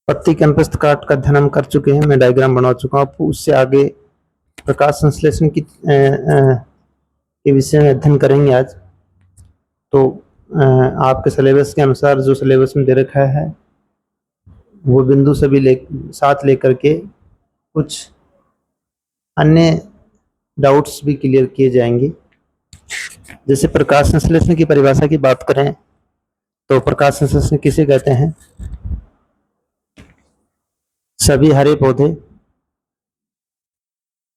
पत्ती के अनुप्रस्थ काट का अध्ययन हम कर चुके हैं, मैं डायग्राम बना चुका हूँ। आपको उससे आगे प्रकाश संश्लेषण की के विषय में अध्ययन करेंगे आज। तो आपके सिलेबस के अनुसार जो सिलेबस में दे रखा है वो बिंदु सभी साथ लेकर के कुछ अन्य डाउट्स भी क्लियर किए जाएंगे। जैसे प्रकाश संश्लेषण की परिभाषा की बात करें तो प्रकाश संश्लेषण किसे कहते हैं? सभी हरे पौधे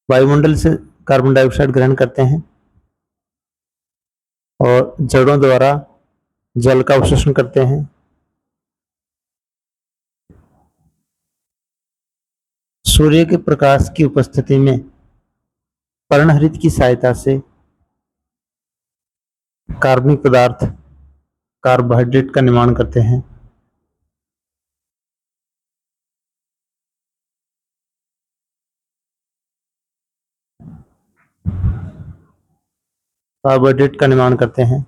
वायुमंडल से कार्बन डाइऑक्साइड ग्रहण करते हैं और जड़ों द्वारा जल का अवशोषण करते हैं। सूर्य के प्रकाश की उपस्थिति में पर्णहरित की सहायता से कार्बनिक पदार्थ कार्बोहाइड्रेट का निर्माण करते हैं। कार्बोहाइड्रेट का निर्माण करते हैं।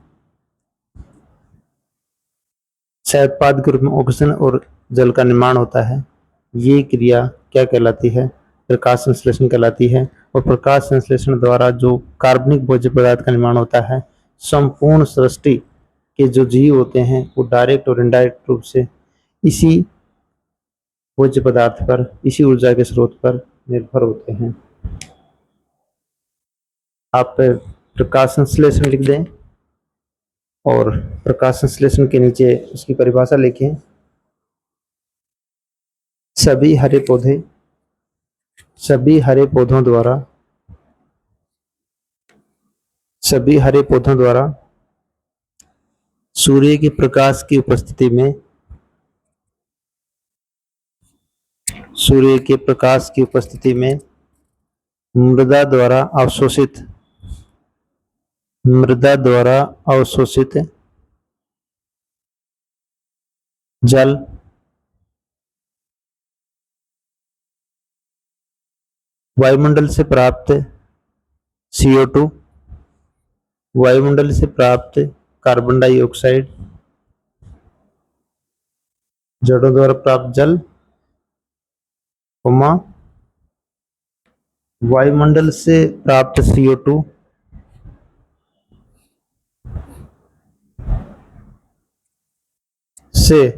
उत्पाद के रूप में ऑक्सीजन और जल का निर्माण होता है। ये क्रिया क्या कहलाती है? प्रकाश संश्लेषण कहलाती है। और प्रकाश संश्लेषण द्वारा जो कार्बनिक भोज्य पदार्थ का निर्माण होता है, संपूर्ण सृष्टि के जो जीव होते हैं वो डायरेक्ट और इनडायरेक्ट रूप से इसी भोज्य पदार्थ पर, इसी ऊर्जा के स्रोत पर निर्भर होते हैं। आप प्रकाश संश्लेषण लिख दें और प्रकाश संश्लेषण के नीचे उसकी परिभाषा लिखें। सभी हरे पौधों द्वारा सूर्य के प्रकाश की उपस्थिति में मृदा द्वारा अवशोषित जल वायुमंडल से प्राप्त CO2, वायुमंडल से प्राप्त कार्बन डाइऑक्साइड, जड़ों द्वारा प्राप्त जल, वायुमंडल से प्राप्त CO2 से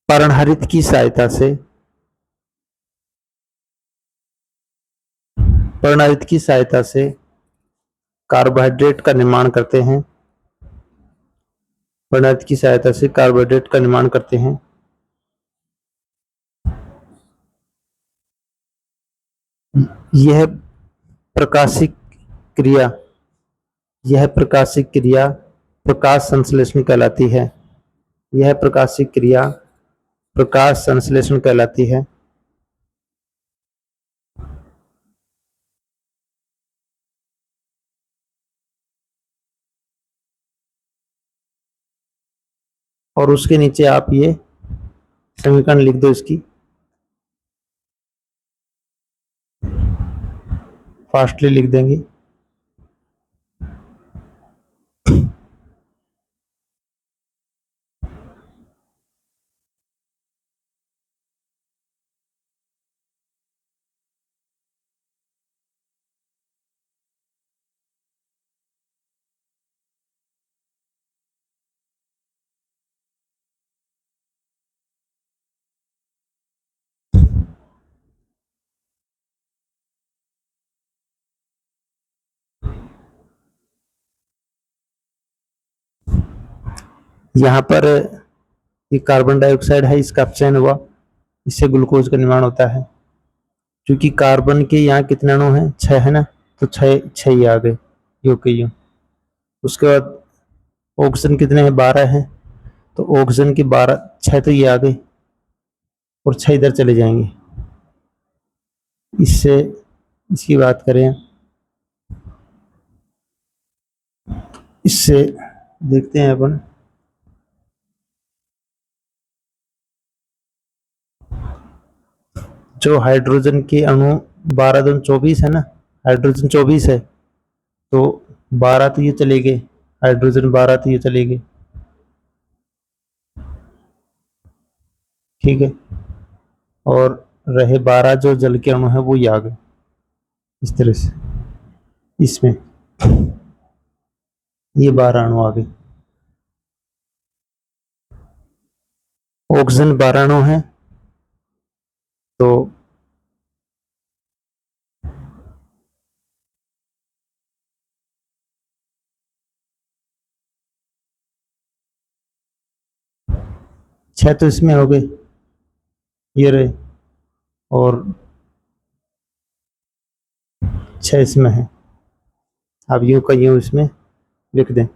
पर्णहरित की सहायता से कार्बोहाइड्रेट का निर्माण करते हैं। यह प्रकाशिक क्रिया प्रकाश संश्लेषण कहलाती है। और उसके नीचे आप ये समीकरण लिख दो, इसकी फास्टली लिख देंगे। यहाँ पर ये कार्बन डाइऑक्साइड है, इसका अपचयन हुआ, इससे ग्लूकोज का निर्माण होता है। क्योंकि कार्बन के यहाँ कितने अणु हैं? 6 है ना, तो 6 ही आ गए यूं। उसके बाद ऑक्सीजन कितने हैं? 12 हैं, तो ऑक्सीजन की 6 तो ये आ गए और 6 इधर चले जाएंगे। इसकी बात करें, इससे देखते हैं अपन, जो हाइड्रोजन के अणु 12 दूनी 24 है ना, हाइड्रोजन 24 है, तो 12 तो ये चले गए, हाइड्रोजन 12 तो ये चले गए, ठीक है। और रहे 12 जो जल के अणु है वो ये आ गए इस तरह से, इसमें ये 12 अणु आ गए। ऑक्सीजन 12 अणु है, तो छह तो इसमें हो गए, ये रहे, और 6 इसमें है। अब यूं का यूं इसमें लिख दें।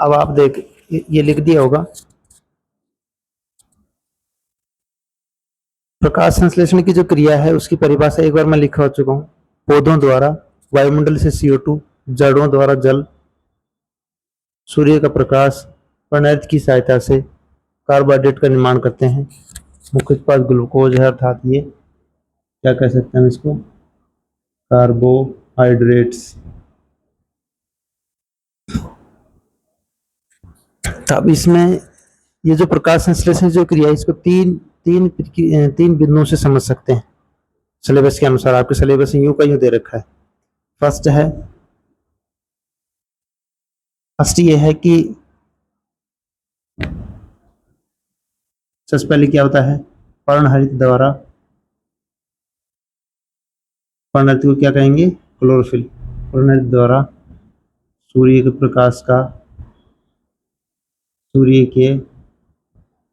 अब आप देख, ये लिख दिया होगा। प्रकाश संश्लेषण की जो क्रिया है उसकी परिभाषा एक बार मैं लिखा चुका हूँ। पौधों द्वारा वायुमंडल से CO2, जड़ों द्वारा जल, सूर्य का प्रकाश, प्रणैत की सहायता से कार्बोहाइड्रेट का निर्माण करते हैं। मुख्य उत्पाद ग्लूकोज है, अर्थात ये क्या कह सकते हैं इसको, कार्बोहाइड्रेट्स। अब इसमें ये जो प्रकाश संश्लेषण जो क्रिया है इसको तीन बिंदुओं से समझ सकते हैं सिलेबस के अनुसार। आपके सिलेबस में यूं का यूं दे रखा है। फर्स्ट ये है कि सबसे पहले क्या होता है, पर्णहरित द्वारा, पर्णहरित को क्या कहेंगे, क्लोरोफिल। पर्णहरित द्वारा सूर्य के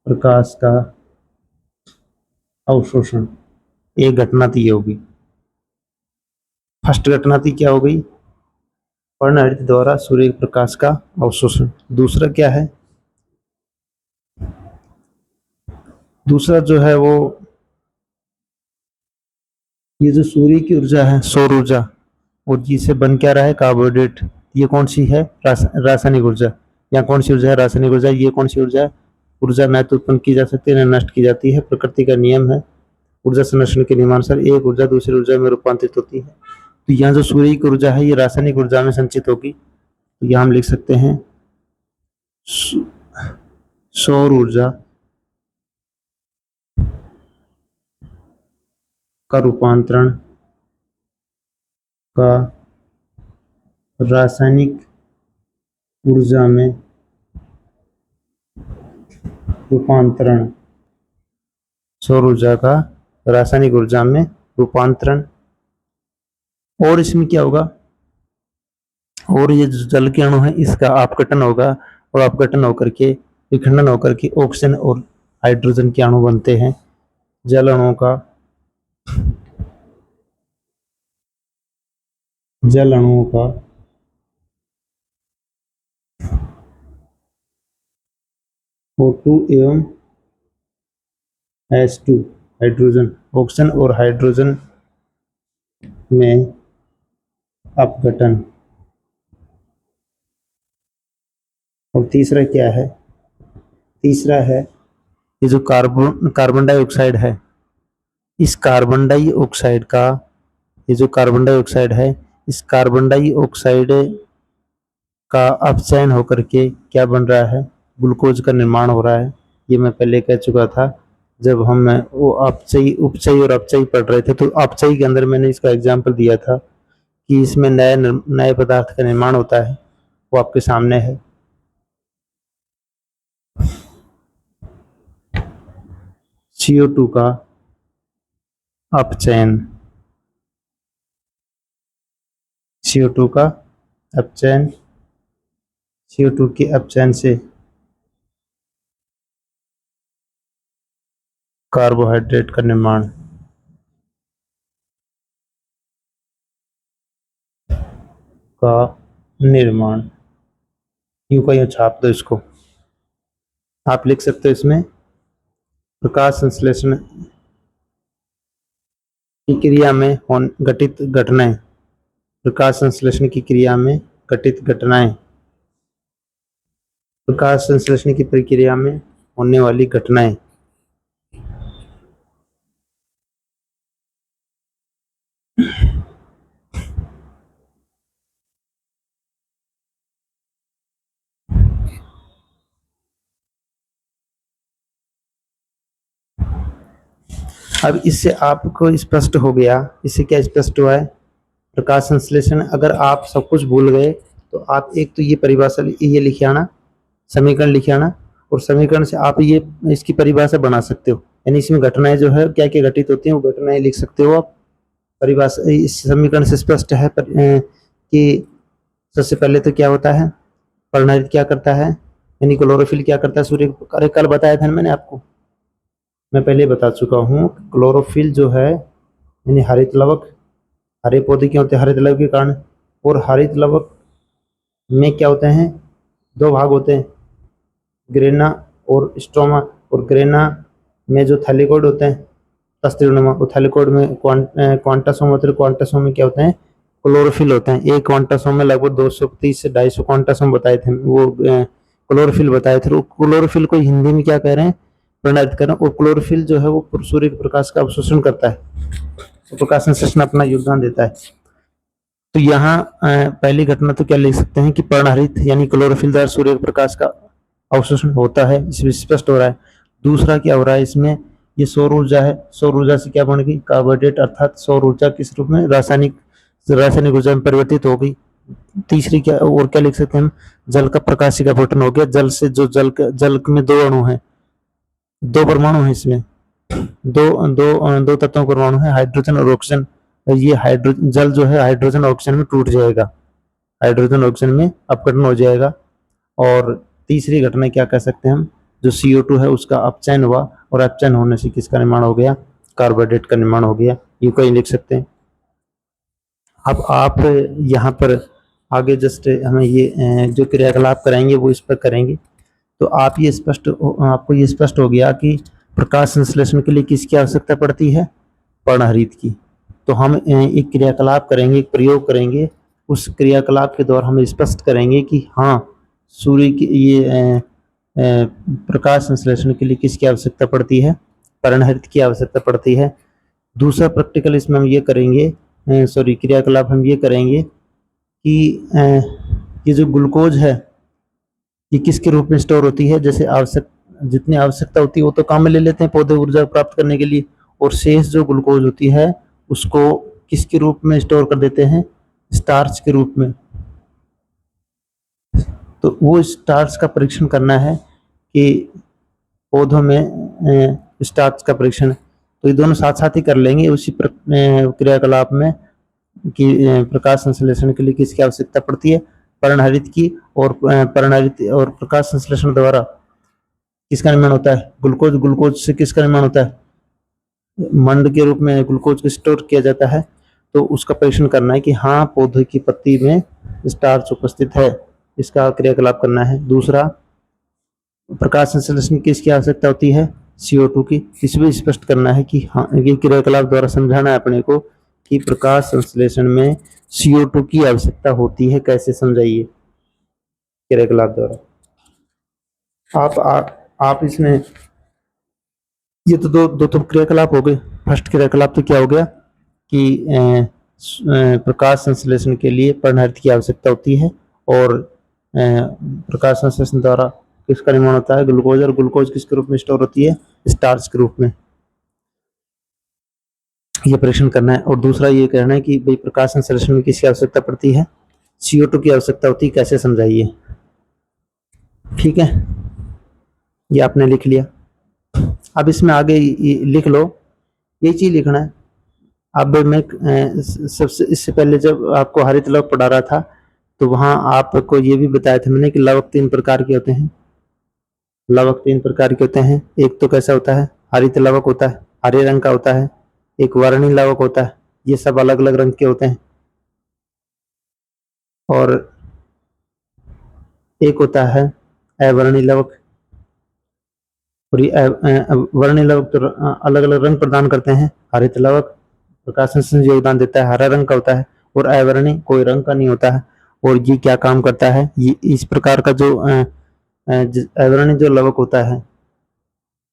प्रकाश का अवशोषण, एक घटना तो ये होगी। फर्स्ट घटना तो क्या हो गई, पर्णहरित द्वारा सूर्य के प्रकाश का अवशोषण। दूसरा क्या है, दूसरा जो है वो ये जो सूर्य की ऊर्जा है, सौर ऊर्जा, और जिसे बन क्या रहा है, कार्बोहाइड्रेट। ये कौन सी है, रासायनिक ऊर्जा। या कौन सी ऊर्जा है, रासायनिक ऊर्जा। ये कौन सी ऊर्जा है, ऊर्जा न तो उत्पन्न की जा सकती है न नष्ट की जाती है, प्रकृति का नियम है। ऊर्जा संरक्षण के नियमानुसार एक ऊर्जा दूसरी ऊर्जा में रूपांतरित होती है। तो यहाँ जो सूर्य की ऊर्जा है ये रासायनिक ऊर्जा में संचित होगी। तो यहाँ हम लिख सकते हैं सौर ऊर्जा का रूपांतरण का रासायनिक ऊर्जा में रूपांतरण, सौर ऊर्जा का रासायनिक ऊर्जा में रूपांतरण। और इसमें क्या होगा, और ये जो जल के अणु है इसका अपघटन होगा, और अपघटन होकर के विखंडन होकर के ऑक्सीजन और हाइड्रोजन के अणु बनते हैं। जल अणुओं का O2 एवं H2, हाइड्रोजन, ऑक्सीजन और हाइड्रोजन में अपघटन। और तीसरा क्या है, तीसरा है ये जो कार्बन डाइऑक्साइड है, इस कार्बन डाइऑक्साइड का, ये जो कार्बन डाइऑक्साइड है, इस कार्बन डाइऑक्साइड का अपचयन होकर के क्या बन रहा है, ग्लूकोज का निर्माण हो रहा है। ये मैं पहले कह चुका था जब हम वो अपचयी, उपचयी और अपचयी पढ़ रहे थे। तो अपचयी के अंदर मैंने इसका एग्जाम्पल दिया था कि इसमें नए नए पदार्थ का निर्माण होता है, वो आपके सामने है। CO2 का अपचयन, CO2 का अपचयन, CO2 के अपचयन से कार्बोहाइड्रेट का निर्माण यूं का यूं छाप दो इसको। आप लिख सकते हो इसमें प्रकाश संश्लेषण की क्रिया में घटित घटनाएं, प्रकाश संश्लेषण की क्रिया में घटित घटनाएं, प्रकाश संश्लेषण की प्रक्रिया में होने वाली घटनाएं। अब इससे आपको स्पष्ट हो गया, इससे क्या स्पष्ट हुआ है? प्रकाश संश्लेषण, अगर आप सब कुछ भूल गए तो आप एक तो ये परिभाषा ये लिखे आना, समीकरण लिखे आना, और समीकरण से आप ये इसकी परिभाषा बना सकते हो। यानी इसमें घटनाएं जो है क्या क्या घटित होती हैं वो घटनाएं लिख सकते हो आप। परिभाषा इस समीकरण से स्पष्ट है कि सबसे पहले तो क्या होता है, पर्णहरित क्या करता है, यानी क्लोरोफिल क्या करता है सूर्य। अरे कल बताया था मैंने आपको, मैं पहले बता चुका हूँ। क्लोरोफिल जो है यानी हरित लवक, हरे पौधे क्या होते हैं हरित लवक के कारण, और हरित लवक में क्या होते हैं, दो भाग होते हैं, ग्रेना और स्ट्रोमा। और ग्रेना में जो थैलिकोइड होते हैं तस्तिनुमा, वो थैलिकोइड में क्वांटासोम होते हैं। क्वांटासोम में क्या होते हैं, क्लोरोफिल होते हैं। एक क्वांटासोम में लगभग 230 से 250 क्वांटासोम बताए थे वो, क्लोरोफिल बताए थे। क्लोरोफिल को हिंदी में क्या कह रहे हैं, प्रणित कर रहे हैं। और क्लोरोफिल जो है वो सूर्य के प्रकाश का अवशोषण करता है, तो प्रकाश संश्लेषण अपना योगदान देता है। तो यहाँ पहली घटना तो क्या लिख सकते हैं कि पर्णहरित यानी क्लोरोफिल द्वारा सूर्य के प्रकाश का अवशोषण होता है, इसमें स्पष्ट हो रहा है। दूसरा क्या हो रहा है इसमें, ये सौर ऊर्जा है, सौर ऊर्जा से क्या बन गई, कार्बोहाइड्रेट, अर्थात सौर ऊर्जा किस रूप में, रासायनिक ऊर्जा में परिवर्तित हो गई। तीसरी क्या और क्या लिख सकते हैं हम, जल का प्रकाशीय अपवर्तन हो गया। जल से जो जल में दो अणु हैं, दो परमाणु हैं इसमें, दो तत्वों का परमाणु है, हाइड्रोजन और ऑक्सीजन। ये हाइड्रोजन जल जो है हाइड्रोजन ऑक्सीजन में टूट जाएगा, हाइड्रोजन ऑक्सीजन में अपघटन हो जाएगा। और तीसरी घटना क्या कह सकते हैं हम, जो CO2 है उसका अपचयन हुआ, और अपचयन होने से किसका निर्माण हो गया, कार्बोहाइड्रेट का निर्माण हो गया। ये कहीं लिख सकते हैं। अब आप यहाँ पर आगे जस्ट हमें ये जो क्रियाकलाप कराएंगे वो इस पर करेंगे। तो आप ये आपको ये स्पष्ट हो गया कि प्रकाश संश्लेषण के लिए किसकी आवश्यकता पड़ती है, पर्णहरित की। तो हम एक क्रियाकलाप करेंगे, एक प्रयोग करेंगे, उस क्रियाकलाप के द्वारा हम स्पष्ट करेंगे कि हाँ सूर्य की ये प्रकाश संश्लेषण के लिए किसकी आवश्यकता पड़ती है, पर्णहरित की आवश्यकता पड़ती है। दूसरा प्रैक्टिकल इसमें हम ये करेंगे, क्रियाकलाप हम ये करेंगे कि ये जो ग्लूकोज है ये किसके रूप में स्टोर होती है। जैसे जितनी आवश्यकता होती है वो तो काम में ले लेते हैं पौधे ऊर्जा प्राप्त करने के लिए, और शेष जो ग्लूकोज होती है उसको किसके रूप में स्टोर कर देते हैं, स्टार्च के रूप में। तो वो स्टार्च का परीक्षण करना है कि पौधों में स्टार्च का परीक्षण, तो ये दोनों साथ साथ ही कर लेंगे उसी क्रियाकलाप में कि प्रकाश संश्लेषण के लिए किसकी आवश्यकता पड़ती है, पर्णहरित की। और पर्णहरित और प्रकाश संश्लेषण द्वारा किसका निर्माण होता है, ग्लूकोज। ग्लूकोज से किसका निर्माण होता है, मंड के रूप में ग्लूकोज को स्टोर किया जाता है। तो उसका परीक्षण करना है कि हाँ पौधे की पत्ती में स्टार्च उपस्थित है, इसका क्रियाकलाप करना है। दूसरा, प्रकाश संश्लेषण की किसकी आवश्यकता होती है, CO2 की। इसमें स्पष्ट करना है कि हाँ ये क्रियाकलाप द्वारा समझाना है अपने को कि प्रकाश संश्लेषण में CO2 की आवश्यकता होती है। कैसे समझाइए क्रियाकलाप द्वारा। आप इसमें ये तो दो तो क्रियाकलाप हो गए। फर्स्ट क्रियाकलाप तो क्या हो गया कि प्रकाश संश्लेषण के लिए पर्णहरित की आवश्यकता होती है, और प्रकाश संश्लेषण द्वारा किसका निर्माण होता है, ग्लूकोज। और ग्लूकोज किसके रूप में स्टोर होती है, स्टार्च के रूप में। ये परीक्षण करना है। और दूसरा ये कहना है कि भाई प्रकाश संश्लेषण में किसकी आवश्यकता पड़ती है, CO2 की आवश्यकता होती है। कैसे समझाइए, ठीक है, ये आपने लिख लिया। अब इसमें आगे लिख लो, ये चीज लिखना है। अब मैं सबसे इससे पहले जब आपको हरित लवक पढ़ा रहा था तो वहां आपको ये भी बताया था मैंने कि लवक 3 प्रकार के होते हैं। लवक 3 प्रकार के होते हैं। एक तो कैसा होता है, हरित लवक होता है, हरे रंग का होता है, एक वर्णी लवक होता है, ये सब अलग अलग रंग के होते हैं। और एक होता है अवर्णी लवक, और ये वर्णी लवक तो अलग अलग रंग प्रदान करते हैं। हरित लवक प्रकाश संश्लेषण में योगदान देता है, हरा रंग का होता है, और अवर्णी कोई रंग का नहीं होता है। और ये क्या काम करता है, ये इस प्रकार का जो अवर्णी जो लवक होता है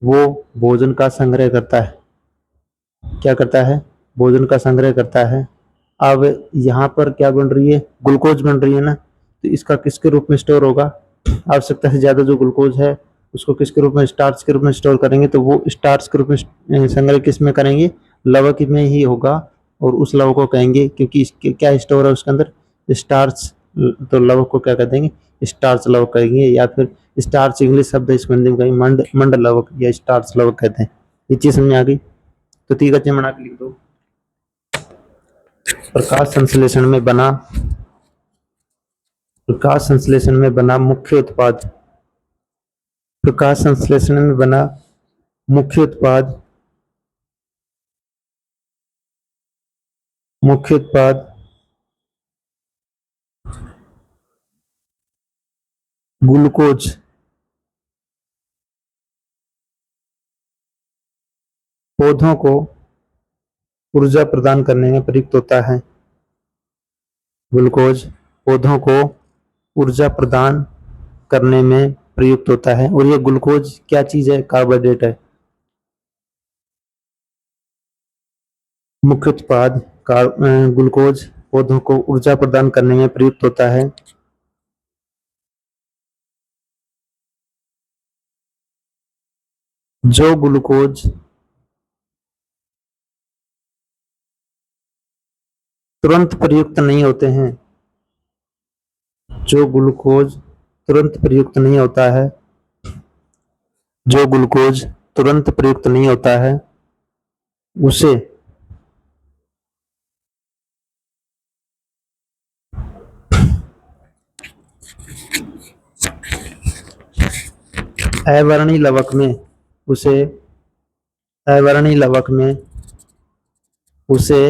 वो भोजन का संग्रह करता है। क्या करता है, भोजन का संग्रह करता है। अब यहाँ पर क्या बन रही है, ग्लूकोज बन रही है ना, तो इसका किसके रूप में स्टोर होगा, आवश्यकता से ज्यादा जो ग्लूकोज है उसको किसके रूप में, स्टार्च के रूप में स्टोर करेंगे, तो वो स्टार्च के रूप में संग्रह किस में करेंगे, लवक में ही होगा। और उस लवक को कहेंगे, क्योंकि इसके क्या स्टोर है उसके अंदर, स्टार्च, तो लवक को क्या कह देंगे, स्टार्च लवक कहेंगे, या फिर स्टार्च इंग्लिश शब्द है, इसको हिंदी में कहेंगे मंड लवक या स्टार्च लवक कहते हैं। ये चीज समझ आ गई, तो तीन चिन्ह बना के लिख दो। प्रकाश संश्लेषण में बना, प्रकाश संश्लेषण में बना मुख्य उत्पाद, प्रकाश संश्लेषण में बना मुख्य उत्पाद, मुख्य उत्पाद ग्लूकोज, पौधों को ऊर्जा प्रदान करने में प्रयुक्त होता है। ग्लूकोज पौधों को ऊर्जा प्रदान करने में प्रयुक्त होता है। और ये ग्लूकोज क्या चीज है, कार्बोहाइड्रेट है। मुख्य उत्पाद ग्लूकोज पौधों को ऊर्जा प्रदान करने में प्रयुक्त होता है। जो ग्लूकोज तुरंत प्रयुक्त नहीं होते हैं, जो ग्लूकोज तुरंत प्रयुक्त नहीं होता है, जो ग्लूकोज तुरंत प्रयुक्त नहीं होता है उसे अवर्णी लवक में, उसे अवर्णी लवक में, उसे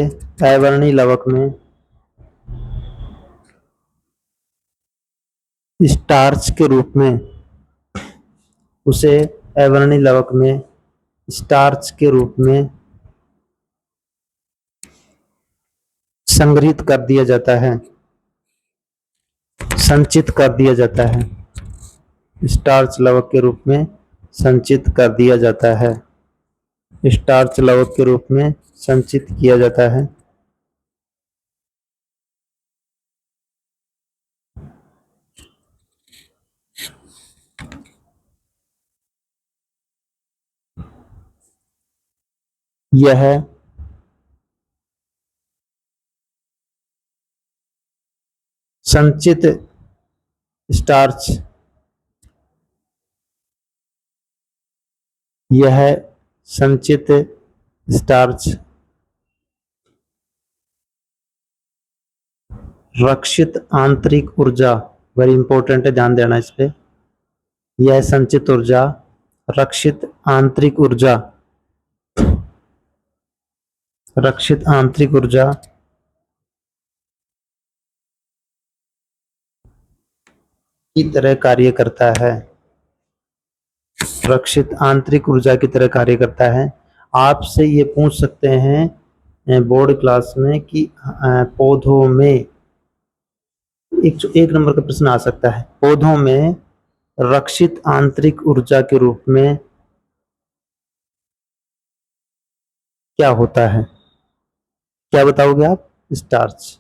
अवर्णी लवक में स्टार्च के रूप में, उसे अवर्णी लवक में स्टार्च के रूप में संग्रहित कर दिया जाता है, संचित कर दिया जाता है, स्टार्च लवक के रूप में संचित कर दिया जाता है, स्टार्च लवक के रूप में संचित किया जाता है। यह संचित स्टार्च, यह संचित स्टार्च रक्षित आंतरिक ऊर्जा, वेरी इंपॉर्टेंट है, ध्यान देना इस पे, यह संचित ऊर्जा रक्षित आंतरिक ऊर्जा, रक्षित आंतरिक ऊर्जा की तरह कार्य करता है, रक्षित आंतरिक ऊर्जा की तरह कार्य करता है। आपसे ये पूछ सकते हैं बोर्ड क्लास में कि पौधों में एक नंबर का प्रश्न आ सकता है, पौधों में रक्षित आंतरिक ऊर्जा के रूप में क्या होता है, क्या बताओगे आप, स्टार्च।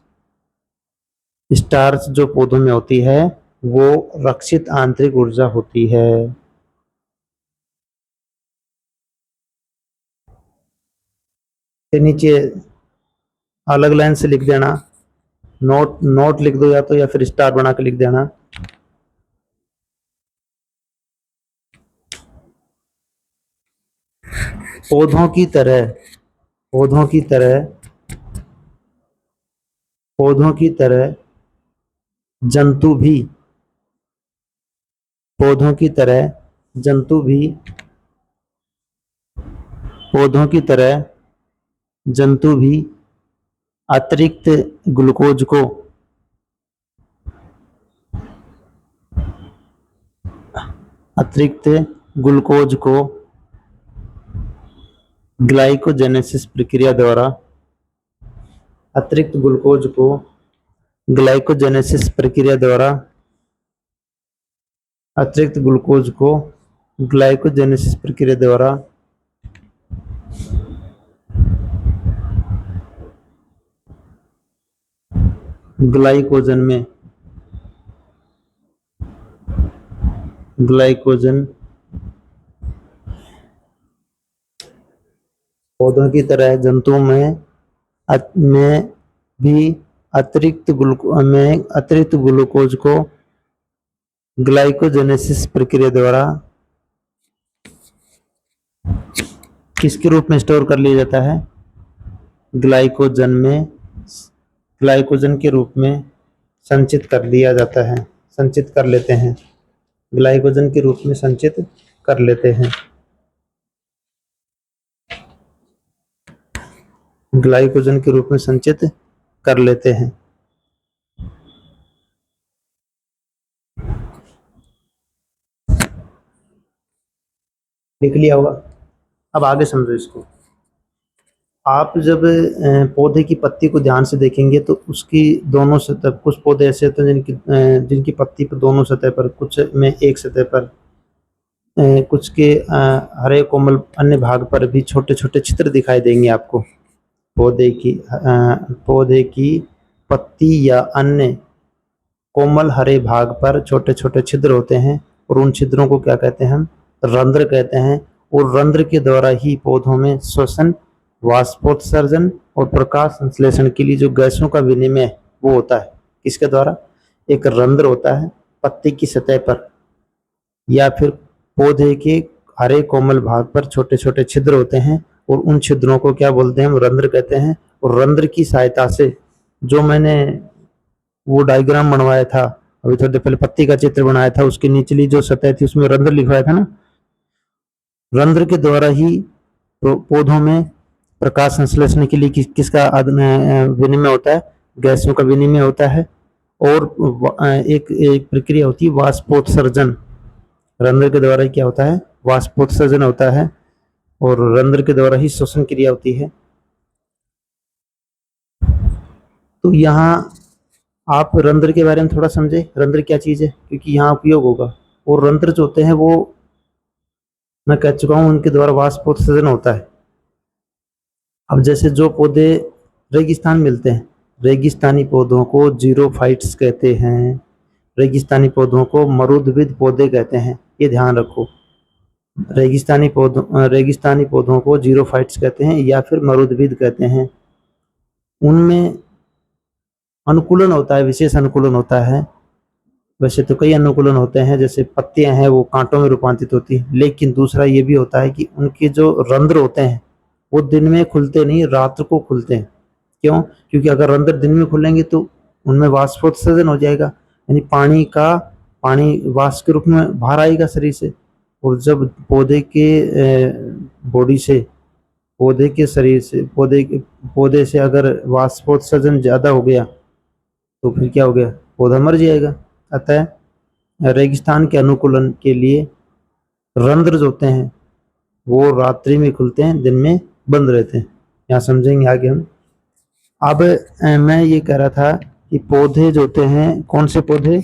स्टार्च जो पौधों में होती है वो रक्षित आंतरिक ऊर्जा होती है। के नीचे अलग लाइन से लिख देना, नोट नोट लिख दो, या तो या फिर स्टार बना के लिख देना। पौधों की तरह, पौधों की तरह, पौधों की तरह जंतु भी, पौधों की तरह जंतु भी पौधों की तरह जंतु भी अतिरिक्त ग्लूकोज को अतिरिक्त ग्लूकोज को ग्लाइकोजेनेसिस प्रक्रिया द्वारा अतिरिक्त ग्लूकोज को ग्लाइकोजेनेसिस प्रक्रिया द्वारा अतिरिक्त ग्लूकोज को ग्लाइकोजेनेसिस प्रक्रिया द्वारा ग्लाइकोजन पौधों की तरह जंतुओं में भी अतिरिक्त ग्लूकोज को ग्लाइकोजेनेसिस प्रक्रिया द्वारा किसके रूप में स्टोर कर लिया जाता है? ग्लाइकोजन के रूप में संचित कर लिया जाता है, संचित कर लेते हैं, ग्लाइकोजन के रूप में संचित कर लेते हैं। ग्लाइकोजन के रूप में संचित कर लेते हैं। लिख लिया होगा। अब आगे समझो इसको। आप जब पौधे की पत्ती को ध्यान से देखेंगे तो उसकी दोनों सतह, कुछ पौधे ऐसे होते हैं जिनकी पत्ती पर दोनों सतह पर, कुछ में एक सतह पर, कुछ के हरे कोमल अन्य भाग पर भी छोटे छोटे छिद्र दिखाई देंगे आपको। पौधे की पत्ती या अन्य कोमल हरे भाग पर छोटे छोटे छिद्र होते हैं और उन छिद्रों को क्या कहते हैं? हम रंध्र कहते हैं। और रंध्र के द्वारा ही पौधों में श्वसन, वाष्पोत्सर्जन और प्रकाश संश्लेषण के लिए जो गैसों का विनिमय वो होता है। किसके द्वारा? एक रंध्र होता है पत्ती की सतह पर या फिर पौधे के हरे कोमल भाग पर छोटे छोटे छिद्र होते हैं और उन छिद्रों को क्या बोलते हैं? हम रंध्र कहते हैं। और रंध्र की सहायता से, जो मैंने वो डायग्राम बनवाया था अभी थोड़ी देर पहले, पत्ती का चित्र बनाया था, उसकी निचली जो सतह थी उसमें रंध्र लिखवाया था ना। रंध्र के द्वारा ही पौधों में प्रकाश संश्लेषण के लिए किसका विनिमय होता है? गैसों का विनिमय होता है। और एक प्रक्रिया होती है वाष्पोत्सर्जन। रंध्र के द्वारा क्या होता है? वाष्पोत्सर्जन होता है और रंध्र के द्वारा ही श्वसन क्रिया होती है। तो यहाँ आप रंध्र के बारे में थोड़ा समझे, रंध्र क्या चीज है, क्योंकि यहाँ उपयोग होगा। और रंध्र जो होते हैं वो मैं कह चुका हूँ, उनके द्वारा वाष्पोत्सर्जन होता है। अब जैसे जो पौधे रेगिस्तान मिलते हैं, रेगिस्तानी पौधों को जीरोफाइट्स कहते हैं, रेगिस्तानी पौधों को मरुदविद पौधे कहते हैं। ये ध्यान रखो, रेगिस्तानी पौधों को जीरोफाइट्स कहते हैं या फिर मरुदविद कहते हैं। उनमें अनुकूलन होता है, विशेष अनुकूलन होता है। वैसे तो कई अनुकूलन होते हैं, जैसे पत्तियां हैं वो कांटों में रूपांतरित होती है, लेकिन दूसरा ये भी होता है कि उनके जो रंध्र होते हैं वो दिन में खुलते नहीं, रात को खुलते हैं। क्यों? क्योंकि अगर रंध्र दिन में खुलेंगे तो उनमें वाष्पोत्सर्जन हो जाएगा, यानी पानी वाष्प के रूप में बाहर आएगा शरीर से। और जब पौधे के शरीर से, पौधे से अगर वाष्पोत्सर्जन ज्यादा हो गया तो फिर क्या हो गया? पौधा मर जाएगा। अतः रेगिस्तान के अनुकूलन के लिए रंध्र जो होते हैं वो रात्रि में खुलते हैं, दिन में बंद रहते हैं। यहाँ समझेंगे आगे हम। अब मैं ये कह रहा था कि पौधे जो होते हैं, कौन से पौधे?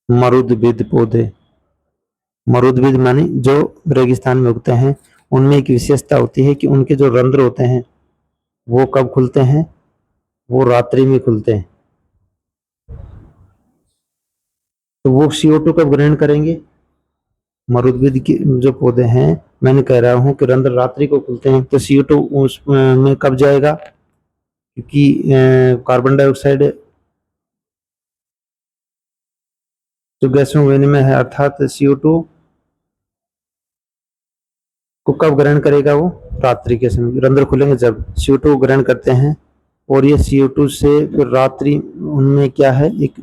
मरुदविद पौधे। मरुदविद मानी जो रेगिस्तान में उगते हैं। उनमें एक विशेषता होती है कि उनके जो रंध्र होते हैं वो कब खुलते हैं? वो रात्रि में खुलते हैं। तो वो CO2 कब ग्रहण करेंगे? मरुदविद के जो पौधे हैं, मैंने कह रहा हूं कि रंध्र रात्रि को खुलते हैं, तो CO2 उसमें कब जाएगा? क्योंकि कार्बन डाइऑक्साइड जो गैसों विनिमय है, अर्थात CO2 को कब ग्रहण करेगा? वो रात्रि के समय, रंध्र खुलेंगे जब CO2 ग्रहण करते हैं। और ये CO2 से फिर रात्रि उनमें क्या है? एक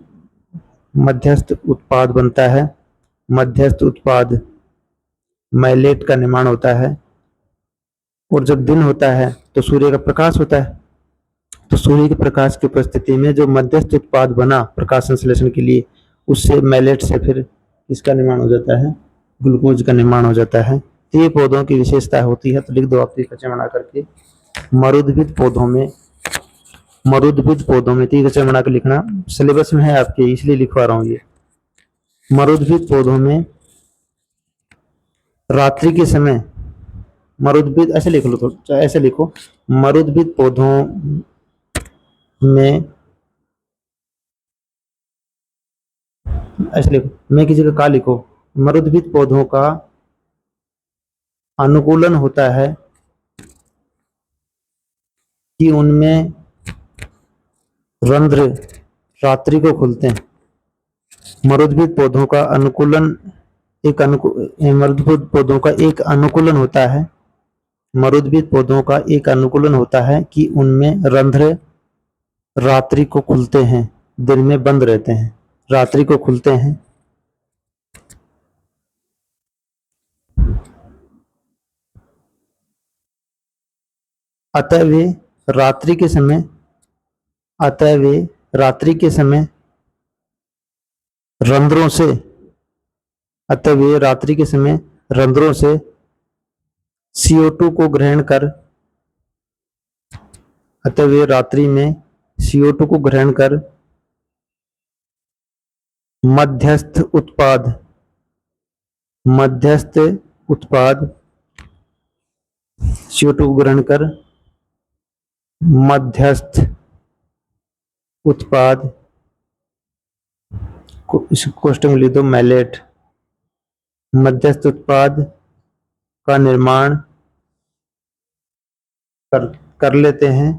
मध्यस्थ उत्पाद बनता है। मध्यस्थ उत्पाद मैलेट का निर्माण होता है। और जब दिन होता है तो सूर्य का प्रकाश होता है। तो सूर्य के प्रकाश की उपस्थिति में जो मध्यस्थ उत्पाद बना प्रकाश संश्लेषण के लिए, उससे मैलेट से फिर इसका निर्माण हो जाता है, ग्लूकोज का निर्माण हो जाता है। तो ये पौधों की विशेषता होती है। तो लिख दो आप तीन बना करके, मरुद्भिद पौधों में, मरुद्भिद पौधों में तीन बना कर लिखना, सिलेबस में है आपके इसलिए लिखवा रहा हूँ ये। मरुद्भिद पौधों में रात्रि के समय, मरुद्भिद ऐसे लिख लो, तो ऐसे लिखो, मरुद्भिद पौधों में, ऐसे लिखो, मैं किसी का लिखो, मरुद्भिद पौधों का अनुकूलन होता है कि उनमें रंध्र रात्रि को खुलते हैं। मरुद्भिद पौधों का अनुकूलन मरुद्भिद पौधों का एक अनुकूलन होता है, मरुद्भिद पौधों का एक अनुकूलन होता है कि उनमें रंध्र रात्रि को खुलते हैं, दिन में बंद रहते हैं, रात्रि को खुलते हैं। अतः वे रात्रि के समय, अतः वे रात्रि के समय रंध्रों से, अतः वे रात्रि के समय रंध्रों से CO2 को ग्रहण कर, अतः वे रात्रि में CO2 को ग्रहण कर मध्यस्थ उत्पाद, मध्यस्थ उत्पाद CO2 को ग्रहण कर मध्यस्थ उत्पाद को इस क्वेश्चन में लिख दो मैलेट, मध्यस्थ उत्पाद का निर्माण कर लेते हैं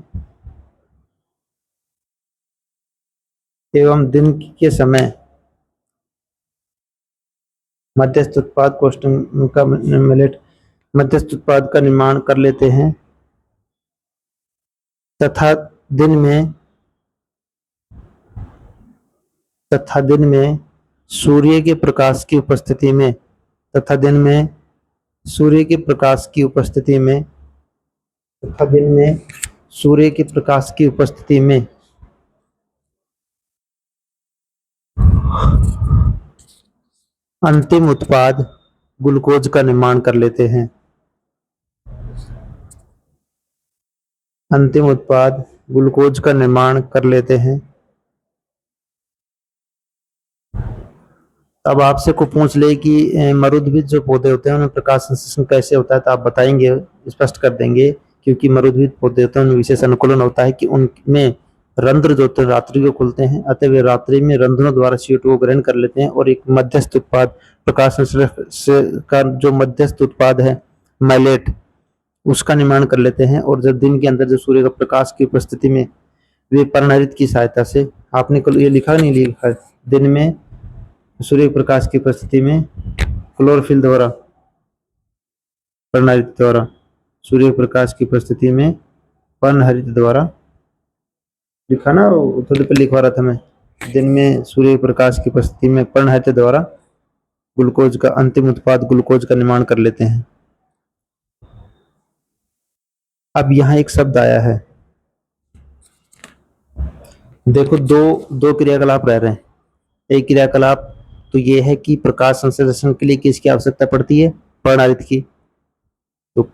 एवं दिन के समय मध्यस्थ उत्पाद क्वेश्चन का मैलेट मध्यस्थ उत्पाद का निर्माण कर लेते हैं तथा दिन में सूर्य के प्रकाश की उपस्थिति में, तथा दिन में सूर्य के प्रकाश की उपस्थिति में, तथा दिन में सूर्य के प्रकाश की उपस्थिति में अंतिम उत्पाद ग्लूकोज का निर्माण कर लेते हैं, अंतिम उत्पाद ग्लूकोज का निर्माण कर लेते हैं। अब आपसे को पूछ ले कि मरुद्भिद जो पौधे होते हैं उनमें प्रकाश संश्लेषण कैसे होता है, तो आप बताएंगे, स्पष्ट कर देंगे, क्योंकि मरुद्भिद पौधे होते हैं उनमें विशेष अनुकूलन होता है कि उनमें रंध्र जो होते हैं रात्रि को खुलते हैं, अतः वे रात्रि में रंध्रों द्वारा CO2 को ग्रहण कर लेते हैं और एक मध्यस्थ उत्पाद प्रकाश संश्लेषण का जो मध्यस्थ उत्पाद है मैलेट, उसका निर्माण कर लेते हैं। और जब दिन के अंदर जो सूर्य का प्रकाश की उपस्थिति में वे पर्णहरित की सहायता से, आपने कल ये लिखा नहीं लिखा है, दिन में सूर्य प्रकाश की उपस्थिति में क्लोरोफिल द्वारा, पर्णहरित द्वारा, सूर्य प्रकाश की उपस्थिति में पर्णहरित द्वारा लिखा ना, थोड़ी पे लिखवा रहा था मैं, दिन में सूर्य प्रकाश की उपस्थिति में पर्णहरित द्वारा ग्लूकोज का अंतिम उत्पाद ग्लूकोज का निर्माण कर लेते हैं। अब यहाँ एक शब्द आया है, देखो दो क्रियाकलाप रह रहे हैं। एक क्रियाकलाप तो ये है कि प्रकाश संश्लेषण के लिए किसकी आवश्यकता पड़ती है, पर्णहरित की। तो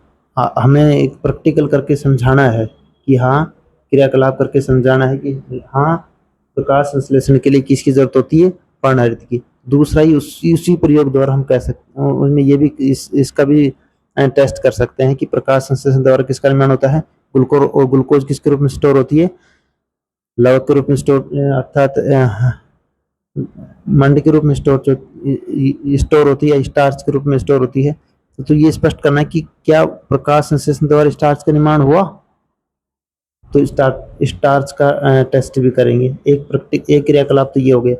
हमें एक प्रैक्टिकल करके समझाना है कि हाँ, क्रियाकलाप करके समझाना है कि हाँ, प्रकाश संश्लेषण के लिए किसकी जरूरत होती है, पर्णहरित की। दूसरा ही उसी प्रयोग द्वारा हम कह सकते हैं, उसमें ये भी इसका भी टेस्ट कर सकते हैं कि प्रकाश संश्लेषण द्वारा किसका निर्माण होता है, ग्लूकोज, और ग्लूकोज किसके रूप में स्टोर होती है, लवक के रूप में स्टोर, अर्थात मंड के रूप में स्टोर होती है, स्टार्च के रूप में स्टोर होती है। तो ये स्पष्ट करना है कि क्या प्रकाश संश्लेषण द्वारा स्टार्च का निर्माण हुआ, तो स्टार्च का टेस्ट भी करेंगे। एक क्रियाकलाप तो ये हो गया।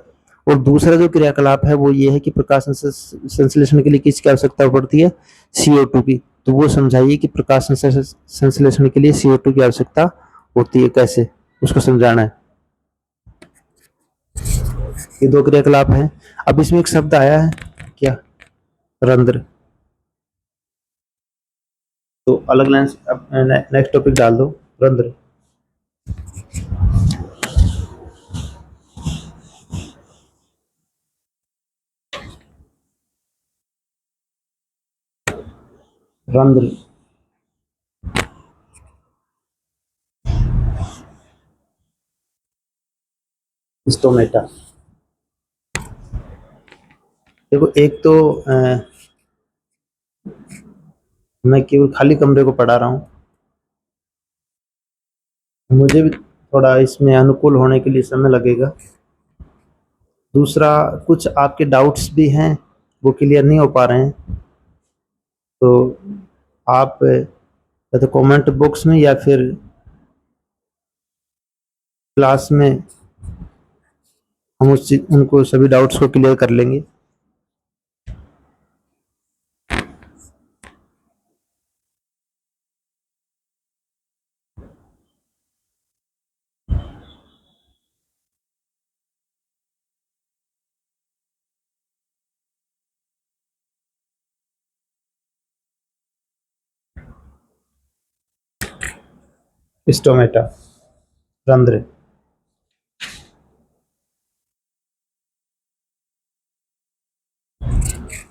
और दूसरा जो क्रियाकलाप है वो ये है कि प्रकाश संश्लेषण के लिए किसकी आवश्यकता पड़ती है, CO2 की। तो वो समझाइए कि प्रकाश संश्लेषण के लिए CO2 की आवश्यकता होती है, कैसे, उसको समझाना है। ये दो क्रियाकलाप हैं। अब इसमें एक शब्द आया है क्या, रंध्र। तो अलग लाइन नेक्स्ट टॉपिक डाल दो, रंध्र। रंध्र, स्टोमेटा। देखो एक तो मैं केवल खाली कमरे को पढ़ा रहा हूँ, मुझे भी थोड़ा इसमें अनुकूल होने के लिए समय लगेगा। दूसरा, कुछ आपके डाउट्स भी हैं वो क्लियर नहीं हो पा रहे हैं, तो आप या तो कमेंट बॉक्स में या फिर क्लास में हम उनको सभी डाउट्स को क्लियर कर लेंगे। स्टोमेटा, रंध्र।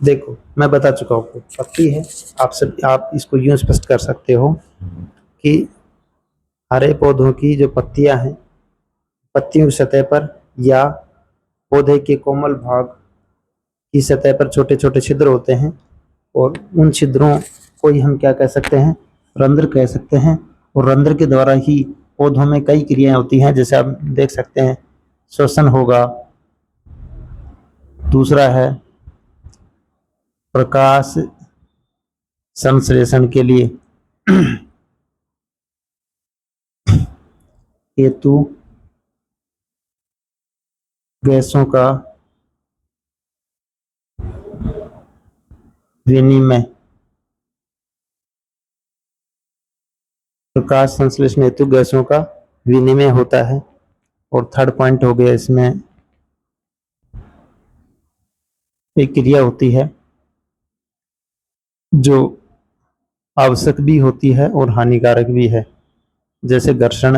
देखो मैं बता चुका हूँ, पत्ती है, आप इसको यूं स्पष्ट कर सकते हो कि हरे पौधों की जो पत्तियां हैं, पत्तियों की सतह पर या पौधे के कोमल भाग की सतह पर छोटे छोटे छिद्र होते हैं, और उन छिद्रों को ही हम क्या कह सकते हैं, रंध्र कह सकते हैं। और रंध्र के द्वारा ही पौधों में कई क्रियाएं होती हैं, जैसे आप देख सकते हैं श्वसन होगा, दूसरा है प्रकाश संश्लेषण के लिए हेतु गैसों का विनिमय, प्रकाश संश्लेषण हेतु गैसों का विनिमय होता है। और थर्ड पॉइंट हो गया इसमें एक क्रिया होती है जो आवश्यक भी होती है और हानिकारक भी है। जैसे घर्षण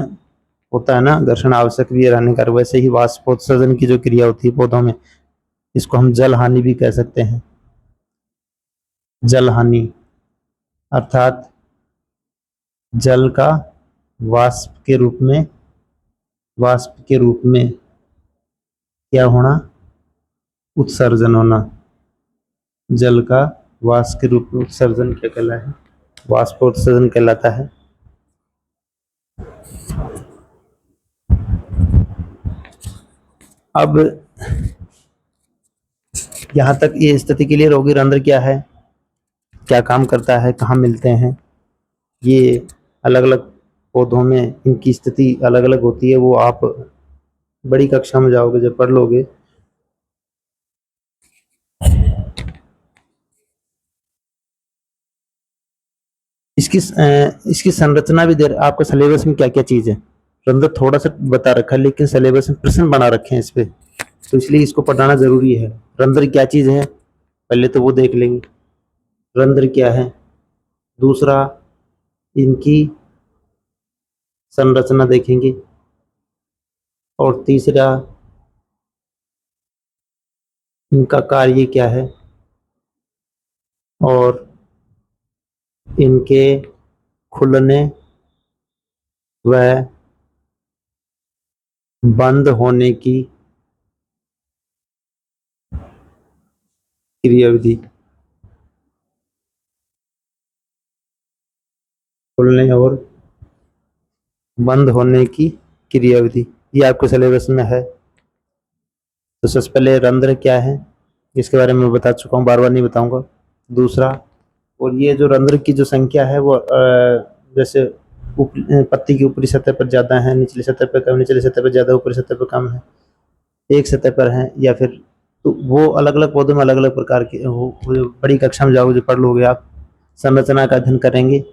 होता है ना, घर्षण आवश्यक भी है हानिकारक, वैसे ही वाष्पोत्सर्जन की जो क्रिया होती है पौधों में, इसको हम जल हानि भी कह सकते हैं। जल हानि अर्थात जल का वाष्प के रूप में क्या होना, उत्सर्जन होना। जल का वाष्प के रूप में उत्सर्जन क्या कहलाता है, वाष्पोत्सर्जन कहलाता है। अब यहां तक ये स्थिति क्लियर होगी, रंध्र क्या है, क्या काम करता है, कहाँ मिलते हैं। ये अलग अलग पौधों में इनकी स्थिति अलग अलग होती है, वो आप बड़ी कक्षा में जाओगे जब पढ़ लोगे। इसकी संरचना भी दे आपका सिलेबस में क्या क्या चीज है, रंध्र थोड़ा सा बता रखा है, लेकिन सिलेबस में प्रश्न बना रखे हैं इस पे, तो इसलिए इसको पढ़ाना जरूरी है। रंध्र क्या चीज है पहले तो वो देख लेंगे, रंध्र क्या है। दूसरा, इनकी संरचना देखेंगे। और तीसरा, इनका कार्य क्या है। और इनके खुलने व बंद होने की क्रियाविधि, खुलने और बंद होने की क्रियाविधि, ये आपके सिलेबस में है। तो सबसे पहले रंध्र क्या है इसके बारे में बता चुका हूँ, बार बार नहीं बताऊंगा। दूसरा, और ये जो रंध्र की जो संख्या है वो जैसे पत्ती की ऊपरी सतह पर ज़्यादा है, निचली सतह पर कम, निचली सतह पर ज़्यादा, ऊपरी सतह पर कम है, एक सतह पर है, या फिर तो वो अलग अलग पौधों में अलग अलग प्रकार के वो बड़ी कक्षा में जाओगे जो पढ़ लोगे आप, संरचना का अध्ययन करेंगे।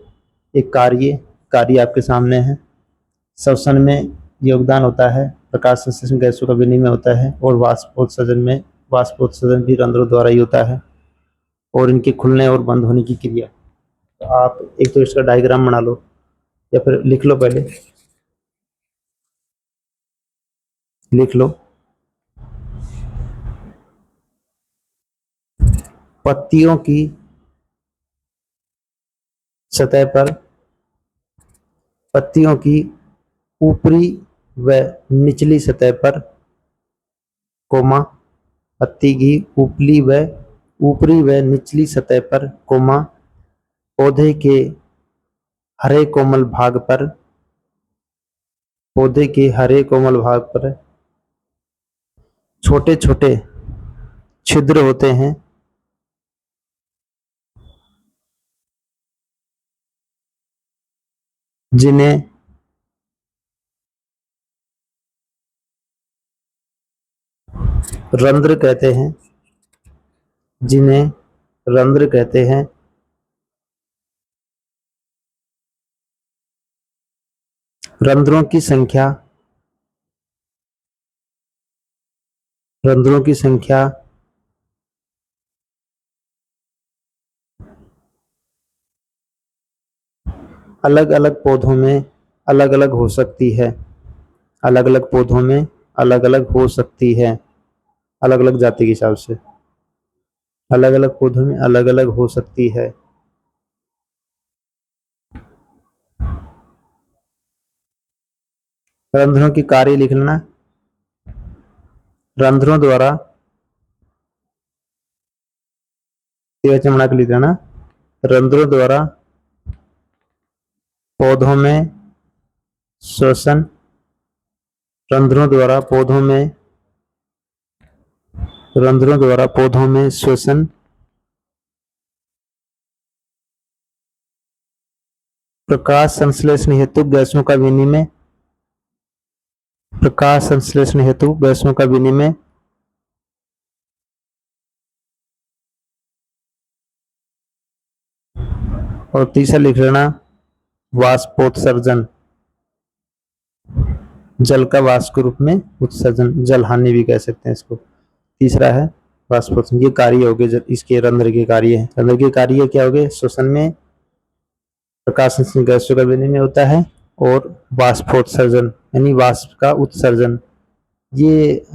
एक कार्य आपके सामने है, श्वसन में योगदान होता है, प्रकाश संश्लेषण गैसों का विनिमय होता है, और वाष्पोत्सर्जन भी रंध्रों द्वारा ही होता है। और इनके खुलने और बंद होने की क्रिया, आप एक तो इसका डायग्राम बना लो या फिर लिख लो, पहले लिख लो। पत्तियों की सतह पर, पत्तियों की ऊपरी व निचली सतह पर, कोमा, पत्ती की ऊपरी व निचली सतह पर, कोमा, पौधे के हरे कोमल भाग पर, पौधे के हरे कोमल भाग पर छोटे छोटे छिद्र होते हैं, जिन्हें रंध्र कहते हैं, जिन्हें रंध्र कहते हैं। रंध्रों की संख्या, रंध्रों की संख्या अलग अलग पौधों में अलग अलग हो सकती है, अलग अलग पौधों में अलग अलग हो सकती है, अलग अलग जाति के हिसाब से अलग अलग पौधों में अलग अलग हो सकती है। रंध्रों की कार्य लिख लेना। रंध्रों द्वारा, तिरछा बना के लिख लेना। रंध्रों द्वारा पौधों में श्वसन, रंध्रों द्वारा पौधों में, रंध्रों द्वारा पौधों में श्वसन, प्रकाश संश्लेषण हेतु गैसों का विनिमय, प्रकाश संश्लेषण हेतु गैसों का विनिमय, और तीसरा लिख लेना वाष्पोत्सर्जन, जल का वाष्प के रूप में उत्सर्जन, जल हानि भी कह सकते हैं इसको। तीसरा है वाष्पोत्सर्जन। ये कार्य हो गए इसके रंध्र के कार्य है। रंध्र के कार्य क्या हो गए? श्वसन में प्रकाश संश्लेषण गैसों का विनिमय होता है, और वाष्पोत्सर्जन यानी वाष्प का उत्सर्जन। ये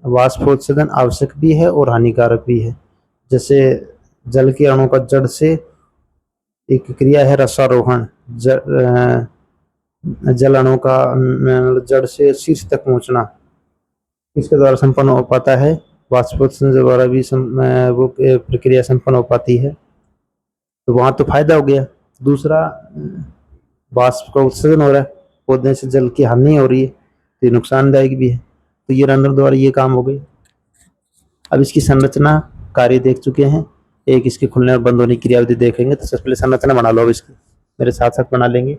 वाष्पोत्सर्जन आवश्यक भी है और हानिकारक भी है। जैसे जल के अणु का जड़ से, एक क्रिया है रसारोहण, जल अणु का जड़ से शीर्ष तक पहुंचना, इसके द्वारा संपन्न हो पाता है। वाष्पोत्सर्जन के द्वारा भी वो प्रक्रिया संपन्न हो पाती है, तो वहां तो फायदा हो गया। दूसरा, वाष्प का उत्सर्जन हो रहा है, पौधे से जल की हानि हो रही है, तो ये नुकसानदायक भी है। तो ये रंध्र द्वारा ये काम हो गई। अब इसकी संरचना कार्य देख चुके हैं, एक इसके खुलने और बंद होने की क्रियाविधि देखेंगे। तो सबसे पहले संरचना बना लो अब इसकी, मेरे साथ साथ बना लेंगे।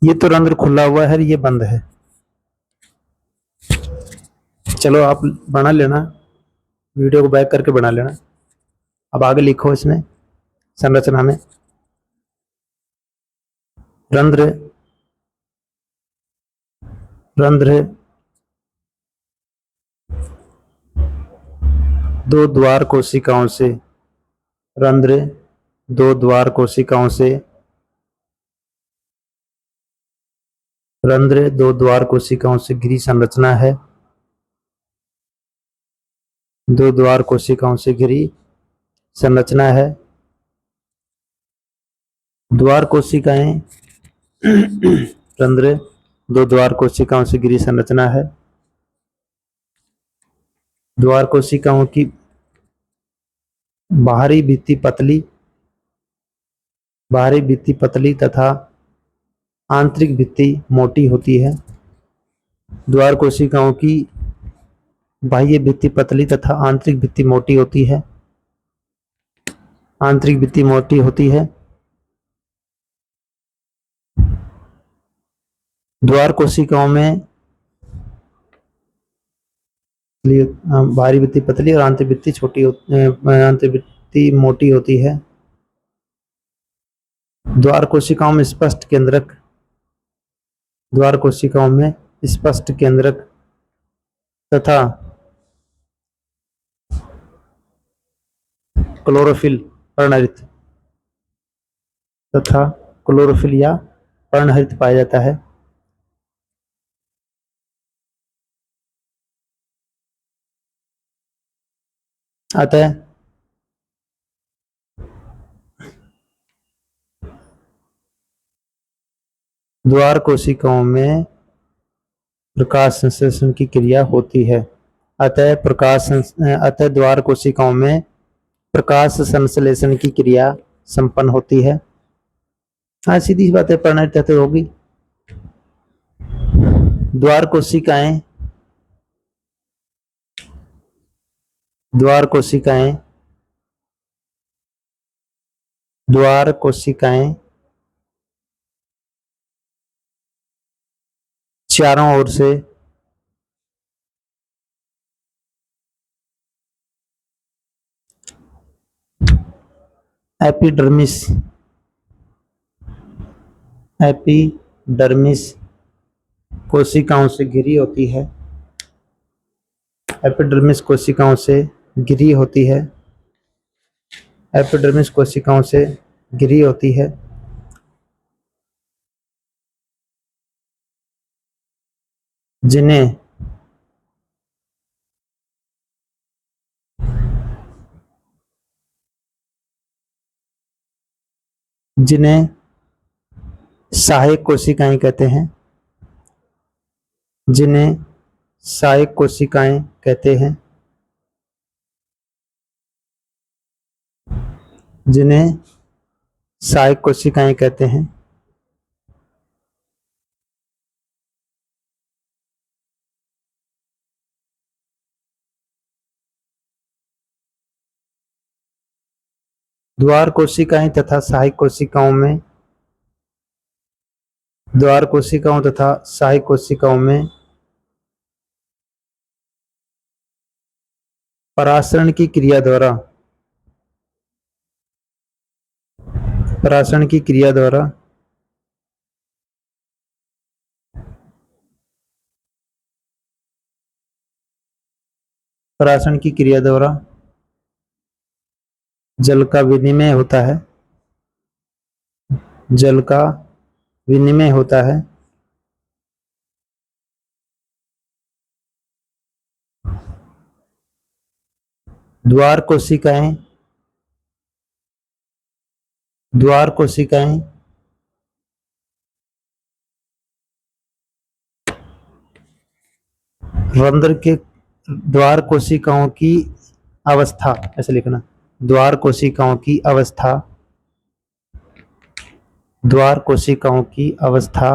ये तो रंध्र खुला हुआ है, ये बंद है। चलो आप बना लेना, वीडियो को बैक करके बना लेना। अब आगे लिखो इसमें संरचना में रंध्र रंध्र दो द्वार कोशिकाओं से, रंध्र दो द्वार कोशिकाओं से, रंध्र दो द्वार कोशिकाओं से घिरी संरचना है, दो द्वार कोशिकाओं से घिरी संरचना है। द्वार कोशिकाएं रंध्र दो द्वार कोशिकाओं से घिरी संरचना है। द्वार कोशिकाओं की बाहरी भित्ति पतली तथा आंतरिक भित्ति मोटी होती है। द्वार कोशिकाओं की बाह्य भित्ति पतली तथा आंतरिक भित्ति मोटी होती है। आंतरिक भित्ति मोटी होती है। द्वार कोशिकाओं में बाहरी भित्ति पतली और आंतरिक भित्ति मोटी होती है। द्वार कोशिकाओं में स्पष्ट केंद्रक तथा क्लोरोफिल या पर्णहरित पाया जाता है। अतः द्वार कोशिकाओं में प्रकाश संश्लेषण की क्रिया होती है। अतः द्वार कोशिकाओं में प्रकाश संश्लेषण की क्रिया संपन्न होती है। हाँ, सीधी सी बात है, पढ़ना चाहते तो होगी। द्वार कोशिकाएं, द्वार कोशिकाएं, द्वार कोशिकाएं चारों ओर से एपिडर्मिस, एपिडर्मिस कोशिकाओं से घिरी होती है, एपिडर्मिस कोशिकाओं से घिरी होती है, एपिडर्मिस कोशिकाओं से घिरी होती है, जिन्हें जिन्हें सहायक कोशिकाएं कहते हैं, जिन्हें सहायक कोशिकाएं कहते हैं, जिन्हें सहायक कोशिकाएं कहते हैं। द्वार कोशिकाएं तथा सहायक कोशिकाओं में, द्वार कोशिकाओं तथा सहायक कोशिकाओं में परासरण की क्रिया द्वारा, परासरण की क्रिया द्वारा परासरण की क्रिया द्वारा जल का विनिमय होता है, जल का विनिमय होता है, द्वार कोशिकाएं, द्वार कोशिकाएं रंध्र के, द्वार कोशिकाओं की अवस्था, ऐसे लिखना, द्वार कोशिकाओं की अवस्था, द्वार कोशिकाओं की अवस्था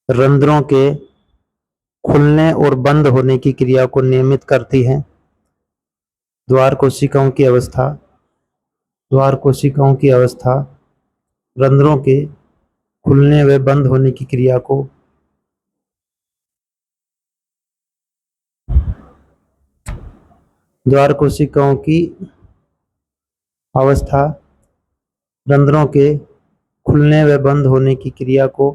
रंध्रों के खुलने और बंद होने की क्रिया को नियमित करती है। द्वार कोशिकाओं की अवस्था, द्वार कोशिकाओं की अवस्था रंध्रों के खुलने व बंद होने की क्रिया को द्वार कोशिकाओं की अवस्था रंध्रों के खुलने व बंद होने की क्रिया को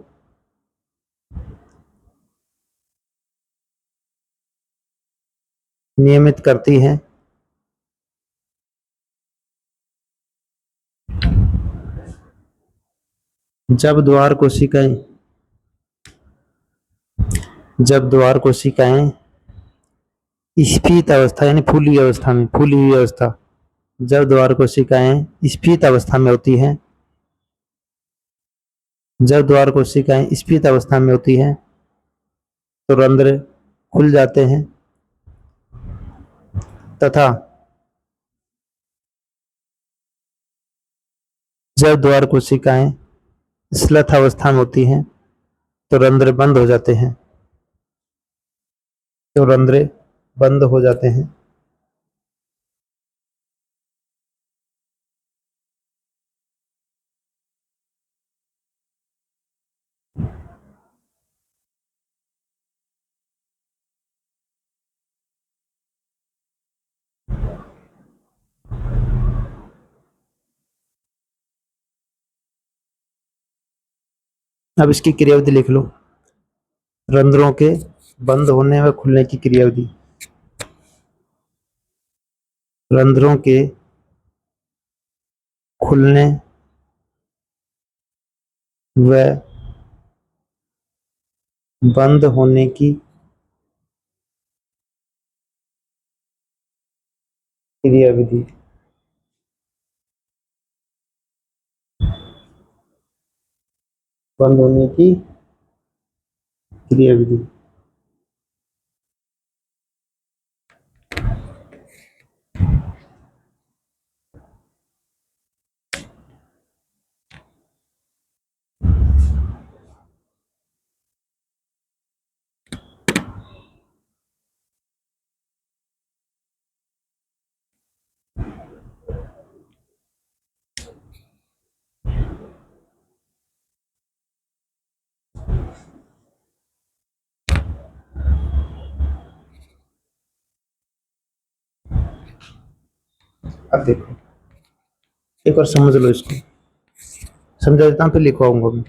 नियमित करती है। जब द्वार कोशिकाएं, जब द्वार कोशिकाएं स्फीत अवस्था यानी फूली अवस्था में, फूली हुई अवस्था, जब द्वार कोशिकाएं स्फीत अवस्था में होती हैं, जब द्वार कोशिकाएं स्फीत अवस्था में होती हैं तो रंध्र खुल जाते हैं तथा जब द्वार कोशिकाएं श्लथ अवस्था में होती हैं तो रंध्र बंद हो जाते हैं, तो रंध्र बंद हो जाते हैं। अब इसकी क्रियाविधि लिख लो, रंध्रों के बंद होने व खुलने की क्रियाविधि, रंध्रों के खुलने व बंद होने की क्रियाविधि, बंद होने की क्रियाविधि। अब देखो एक बार समझ लो इसको, समझा देता हूँ फिर लिखवाऊंगा मैं।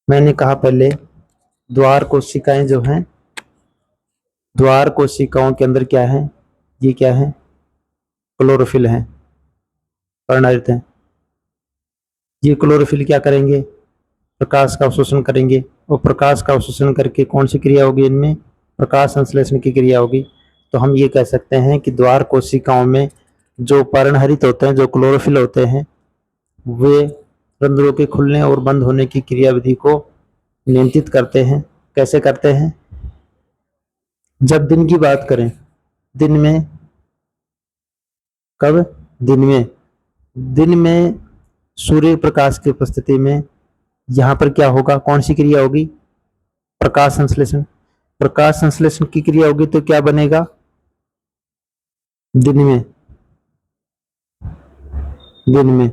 मैंने कहा पहले द्वार कोशिकाएं जो हैं, द्वार कोशिकाओं के अंदर क्या है, ये क्या है, क्लोरोफिल है, पर्णहरित है। ये क्लोरोफिल क्या करेंगे, प्रकाश का अवशोषण करेंगे, और प्रकाश का अवशोषण करके कौन सी क्रिया होगी, इनमें प्रकाश संश्लेषण की क्रिया होगी। तो हम ये कह सकते हैं कि द्वार कोशिकाओं में जो पर्णहरित होते हैं, जो क्लोरोफिल होते हैं, वे रंध्रों के खुलने और बंद होने की क्रियाविधि को नियंत्रित करते हैं। कैसे करते हैं, जब दिन की बात करें, दिन में, कब, दिन में सूर्य प्रकाश की उपस्थिति में यहाँ पर क्या होगा, कौन सी क्रिया होगी, प्रकाश संश्लेषण। प्रकाश संश्लेषण की क्रिया होगी तो क्या बनेगा, दिन में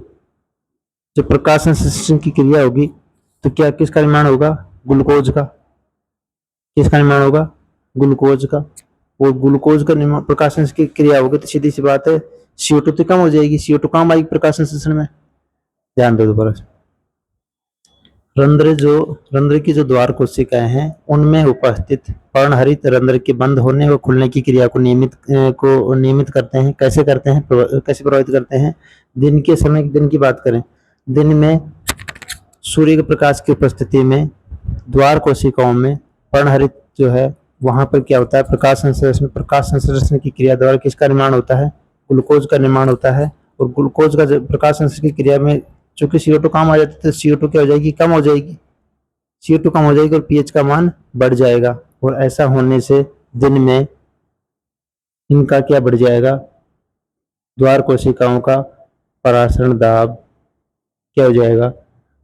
जब प्रकाश संश्लेषण की क्रिया होगी तो क्या, किसका निर्माण होगा, ग्लूकोज का। किसका निर्माण होगा, ग्लूकोज का। और ग्लूकोज का निर्माण, प्रकाश संश्लेषण की क्रिया होगी तो सीधी सी बात है CO2 तो कम हो जाएगी, CO2 कम आएगी प्रकाश संश्लेषण में। ध्यान दो दोबारा। रंध्र की जो द्वार कोशिकाएं हैं उनमें उपस्थित पर्णहरित रंध्र के बंद होने व खुलने की क्रिया को नियमित करते हैं। कैसे करते हैं, कैसे प्रभावित करते हैं, दिन के समय, दिन की बात करें, दिन में सूर्य के प्रकाश की उपस्थिति में द्वार कोशिकाओं में पर्णहरित जो है वहां पर क्या होता है, प्रकाश संश्लेषण की क्रिया द्वारा किसका निर्माण होता है, ग्लूकोज का निर्माण होता है। और ग्लूकोज का प्रकाश संश्लेषण की क्रिया में चूंकि CO2 कम आ जाती है तो CO2 क्या हो जाएगी, कम हो जाएगी, CO2 कम हो जाएगी और pH का मान बढ़ जाएगा। और ऐसा होने से दिन में इनका क्या बढ़ जाएगा, द्वार कोशिकाओं का परासरण दाब क्या हो जाएगा,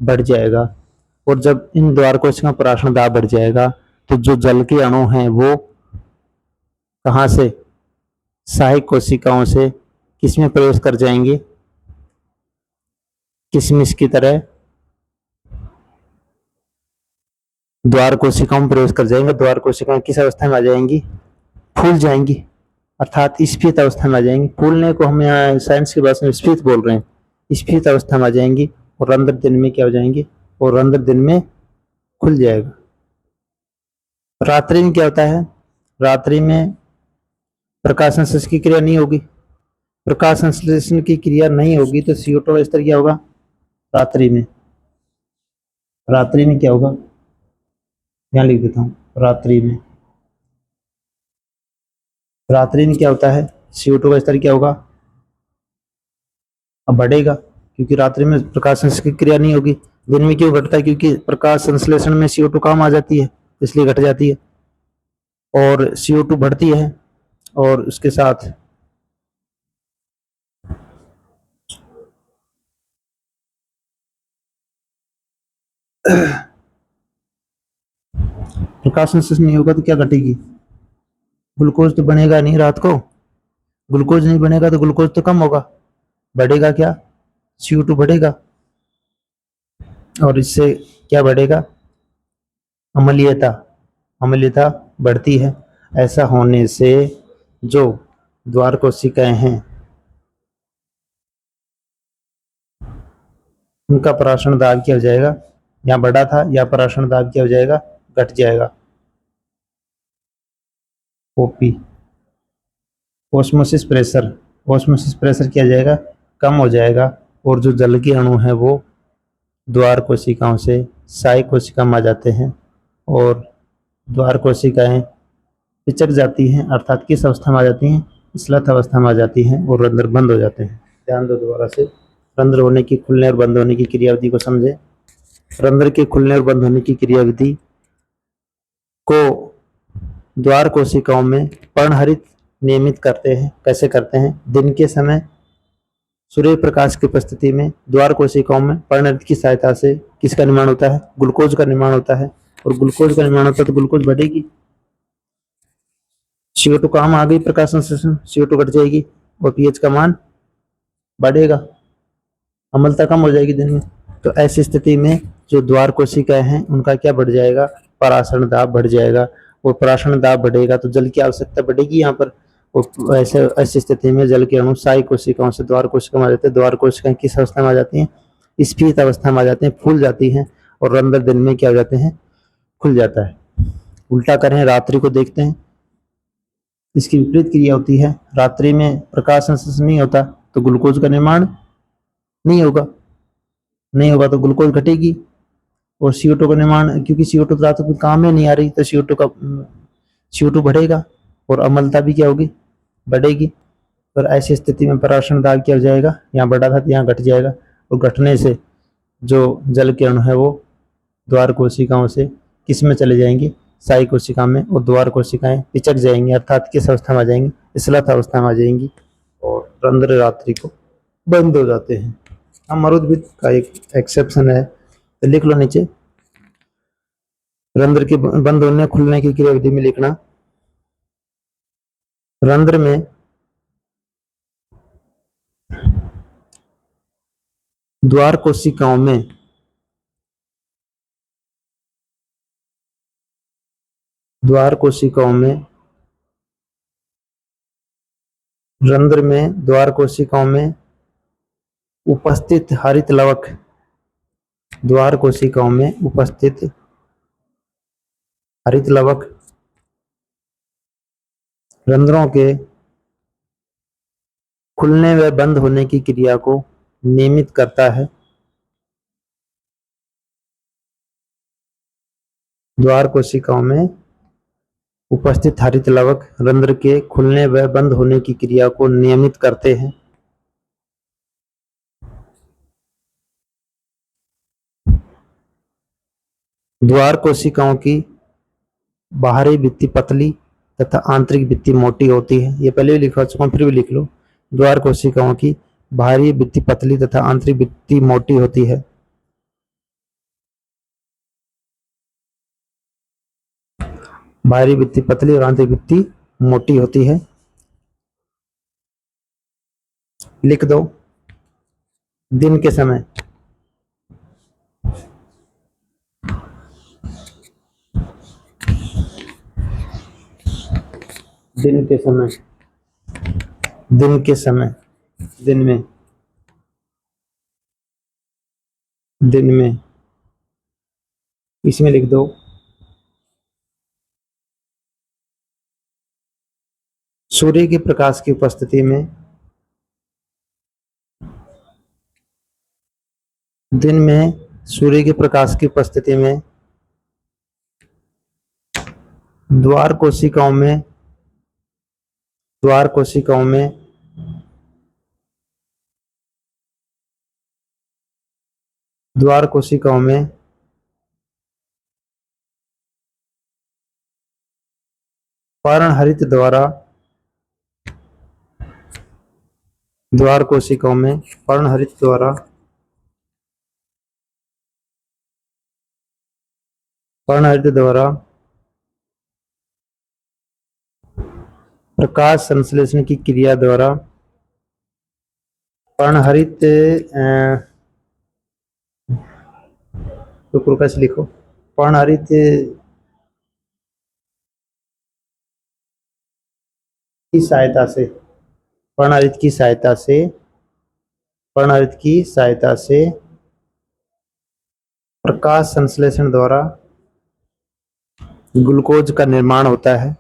बढ़ जाएगा। और जब इन द्वार कोशिकाओं का परासरण दाब बढ़ जाएगा तो जो जल के अणु हैं वो कहाँ से, सहायक कोशिकाओं से किसमें प्रवेश कर जाएंगे, किशमिश की तरह द्वार कोशिकाओं में प्रवेश कर जाएंगे। द्वार कोशिकाएं किस अवस्था में आ जाएंगी, फूल जाएंगी, अर्थात स्फीत अवस्था में आ जाएंगी। फूलने को हम यहाँ साइंस की भाषा में स्फीत बोल रहे हैं, स्फीत अवस्था में आ जाएंगी। और रंध्र दिन में क्या हो जाएंगे, और रंध्र दिन में खुल जाएगा। रात्रि में क्या होता है, रात्रि में प्रकाश संश्लेषण की क्रिया नहीं होगी, प्रकाश संश्लेषण की क्रिया नहीं होगी तो CO2 का स्तर क्या होगा, रात्रि में क्या होगा, यहाँ लिख देता हूँ, रात्रि में क्या होता है, CO2 का स्तर क्या होगा, अब बढ़ेगा, क्योंकि रात्रि में प्रकाश संश्लेषण की क्रिया नहीं होगी। दिन में क्यों घटता है, क्योंकि प्रकाश संश्लेषण में CO2 कम आ जाती है इसलिए घट जाती है, और CO2 बढ़ती है और उसके साथ प्रकाश संश्लेषण नहीं होगा तो क्या घटेगी, ग्लूकोज तो बनेगा नहीं रात को, ग्लूकोज नहीं बनेगा तो ग्लूकोज तो कम होगा, बढ़ेगा क्या, CO2 बढ़ेगा। और इससे क्या बढ़ेगा, अम्लीयता बढ़ती है। ऐसा होने से जो द्वार कोशिकाएं हैं उनका परासरण दाब क्या हो जाएगा, यहाँ बढ़ा था, या परासरण दाब क्या हो जाएगा, घट जाएगा। ओपी, ऑस्मोसिस प्रेशर क्या जाएगा, कम हो जाएगा। और जो जल के अणु हैं वो द्वार कोशिकाओं से सहायक कोशिका में आ जाते हैं और द्वार कोशिकाएं पिचक जाती हैं, अर्थात किस अवस्था में आ जाती हैं, स्लथ अवस्था में आ जाती हैं और रंध्र बंद हो जाते हैं। ध्यान दो दोबारा से, रंध्र होने की, खुलने और बंद होने की क्रियाविधि को समझे। रंध्र के खुलने और बंद होने की क्रियाविधि को द्वार कोशिकाओं में पर्णहरित नियमित करते हैं। कैसे करते हैं, दिन के समय सूर्य प्रकाश की उपस्थिति में द्वार कोशिकाओं में पर्णहरित की सहायता से किसका निर्माण होता है, ग्लूकोज का निर्माण होता है। और ग्लूकोज का निर्माण होता है तो ग्लूकोज बढ़ेगी, CO2 कम आ गई, प्रकाश संश्लेषण, CO2 घट जाएगी और pH का मान बढ़ेगा, अम्लता कम हो जाएगी दिन में। तो ऐसी स्थिति में जो द्वार कोशिकाएं हैं उनका क्या बढ़ जाएगा, परासरण दाब बढ़ जाएगा। और परासरण दाब बढ़ेगा तो जल की आवश्यकता बढ़ेगी यहाँ पर, और ऐसी स्थिति में जल के अणु साई कोशिकाओं से द्वार कोशिका में आ जाते हैं। द्वार कोशिकाएं किस अवस्था में आ जाती हैं? स्फीत अवस्था में आ जाते हैं, फूल जाती हैं और रंध्र दिन में क्या हो जाते हैं? खुल जाता है। उल्टा करें, रात्रि को देखते हैं, इसकी विपरीत क्रिया होती है। रात्रि में प्रकाश संश्लेषण नहीं होता तो ग्लूकोज का निर्माण नहीं होगा, नहीं होगा तो ग्लूकोज घटेगी और CO2 का निर्माण, क्योंकि CO2 तो रात को काम में नहीं आ रही तो CO2 बढ़ेगा और अम्लता भी क्या होगी? बढ़ेगी। पर ऐसी स्थिति में पराशरण दाब क्या हो जाएगा? यहाँ बढ़ा था तो यहाँ घट जाएगा और घटने से जो जल के अणु है वो द्वार कोशिकाओं से किस में चले जाएंगे? साई कोशिका में, और द्वार कोशिकाएं पिचक जाएंगी, अर्थात किस अवस्था में आ जाएंगी? स्लथ अवस्था में आ जाएंगी और रंध्र रात्रि को बंद हो जाते हैं। हम मरुद्भिद का एक एक्सेप्शन है तो लिख लो नीचे, रंध्र के बंद होने खुलने की क्रिया विधि में लिखना, रंध्र में द्वार कोशिकाओं में रंध्र में द्वार कोशिकाओं में उपस्थित हरित लवक, द्वार कोशिकाओं में उपस्थित हरित लवक रंध्रों के खुलने व बंद होने की क्रिया को नियमित करता है। द्वार कोशिकाओं में उपस्थित हरित लवक रंध्र के खुलने व बंद होने की क्रिया को नियमित करते हैं। द्वार कोशिकाओं की बाहरी भित्ति पतली तथा आंतरिक भित्ति मोटी होती है। ये पहले भी लिखा चुका हूं, फिर भी लिख लो। द्वार कोशिकाओं की बाहरी भित्ति पतली तथा आंतरिक भित्ति मोटी होती है। बाहरी भित्ति पतली और आंतरिक भित्ति मोटी होती है। लिख दो, दिन के समय दिन के समय दिन के समय दिन में इसमें लिख दो, सूर्य के प्रकाश की उपस्थिति में दिन में सूर्य के प्रकाश की उपस्थिति में द्वार कोशिकाओं में द्वार कोशिकाओं में द्वार कोशिकाओं में पर्णहरित द्वारा द्वार कोशिकाओं में पर्णहरित द्वारा प्रकाश संश्लेषण की क्रिया द्वारा पर्णहरित रुको कैसे लिखो, पर्णहरित की सहायता से पर्णहरित की सहायता से पर्णहरित की सहायता से प्रकाश संश्लेषण द्वारा ग्लूकोज का निर्माण होता है।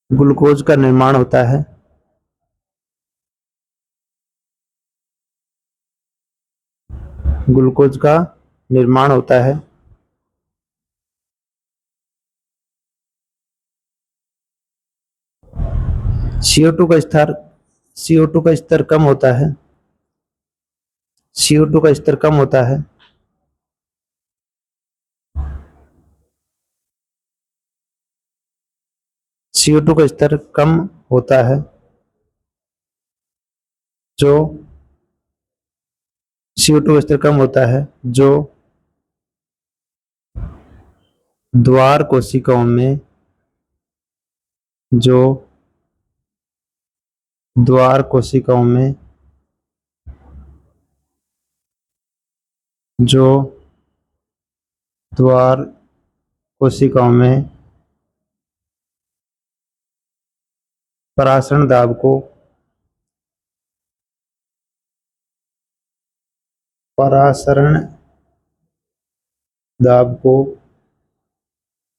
ग्लूकोज का निर्माण होता है। ग्लूकोज का निर्माण होता है। CO2 का स्तर CO2 का स्तर कम होता है। CO2 का स्तर कम होता है। CO2 का स्तर कम होता है जो CO2 का स्तर कम होता है जो द्वार कोशिकाओं में जो द्वार कोशिकाओं में जो द्वार कोशिकाओं में परासरण दाब को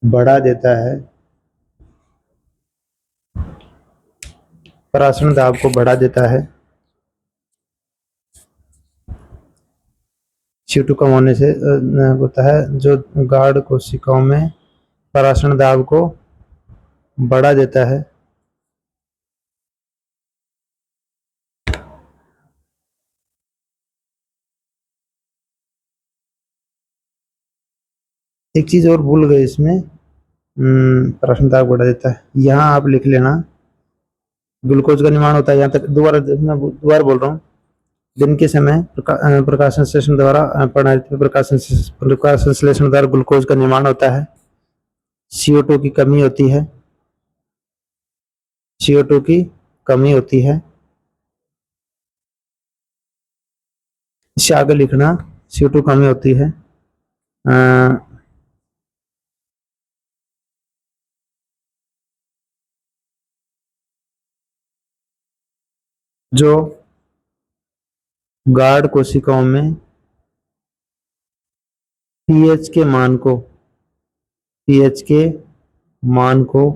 बढ़ा देता है, परासरण दाब को बढ़ा देता है। CO2 कम होने से होता है जो गाढ़ कोशिकाओं में परासरण दाब को बढ़ा देता है। एक चीज और भूल गए इसमें, परासरण दाब बढ़ा देता है, यहाँ आप लिख लेना ग्लूकोज का निर्माण होता है। यहाँ तक दोबारा मैं दोबारा बोल रहा हूँ। दिन के समय प्रकाश संश्लेषण द्वारा प्रकाश संश्लेषण द्वारा ग्लूकोज का निर्माण होता है। CO2 की कमी होती है, CO2 की कमी होती है। इससे आगे लिखना CO2 कमी होती है। जो गाढ़ कोशिकाओं में पीएच के मान को पीएच के मान को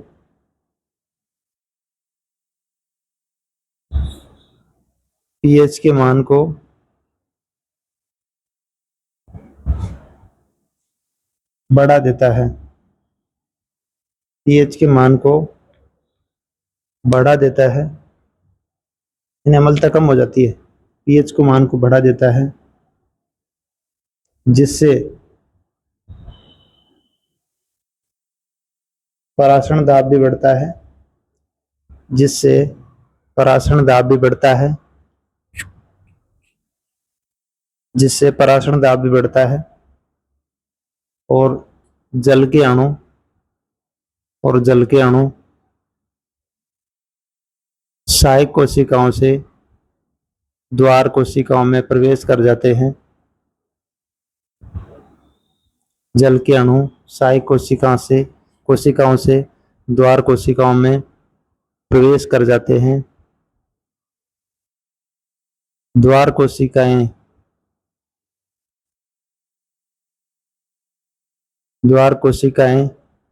पीएच के मान को बढ़ा देता है, पीएच के मान को बढ़ा देता है, यानी अम्लता कम हो जाती है, पीएच को मान को बढ़ा देता है, जिससे परासरण दाब भी बढ़ता है, जिससे परासरण दाब भी बढ़ता है, जिससे परासरण दाब भी बढ़ता है। और जल के अणु सहायक कोशिकाओं से द्वार कोशिकाओं में प्रवेश कर जाते हैं। जल के अणु सहायक कोशिकाओं से द्वार कोशिकाओं में प्रवेश कर जाते हैं। द्वार कोशिकाएं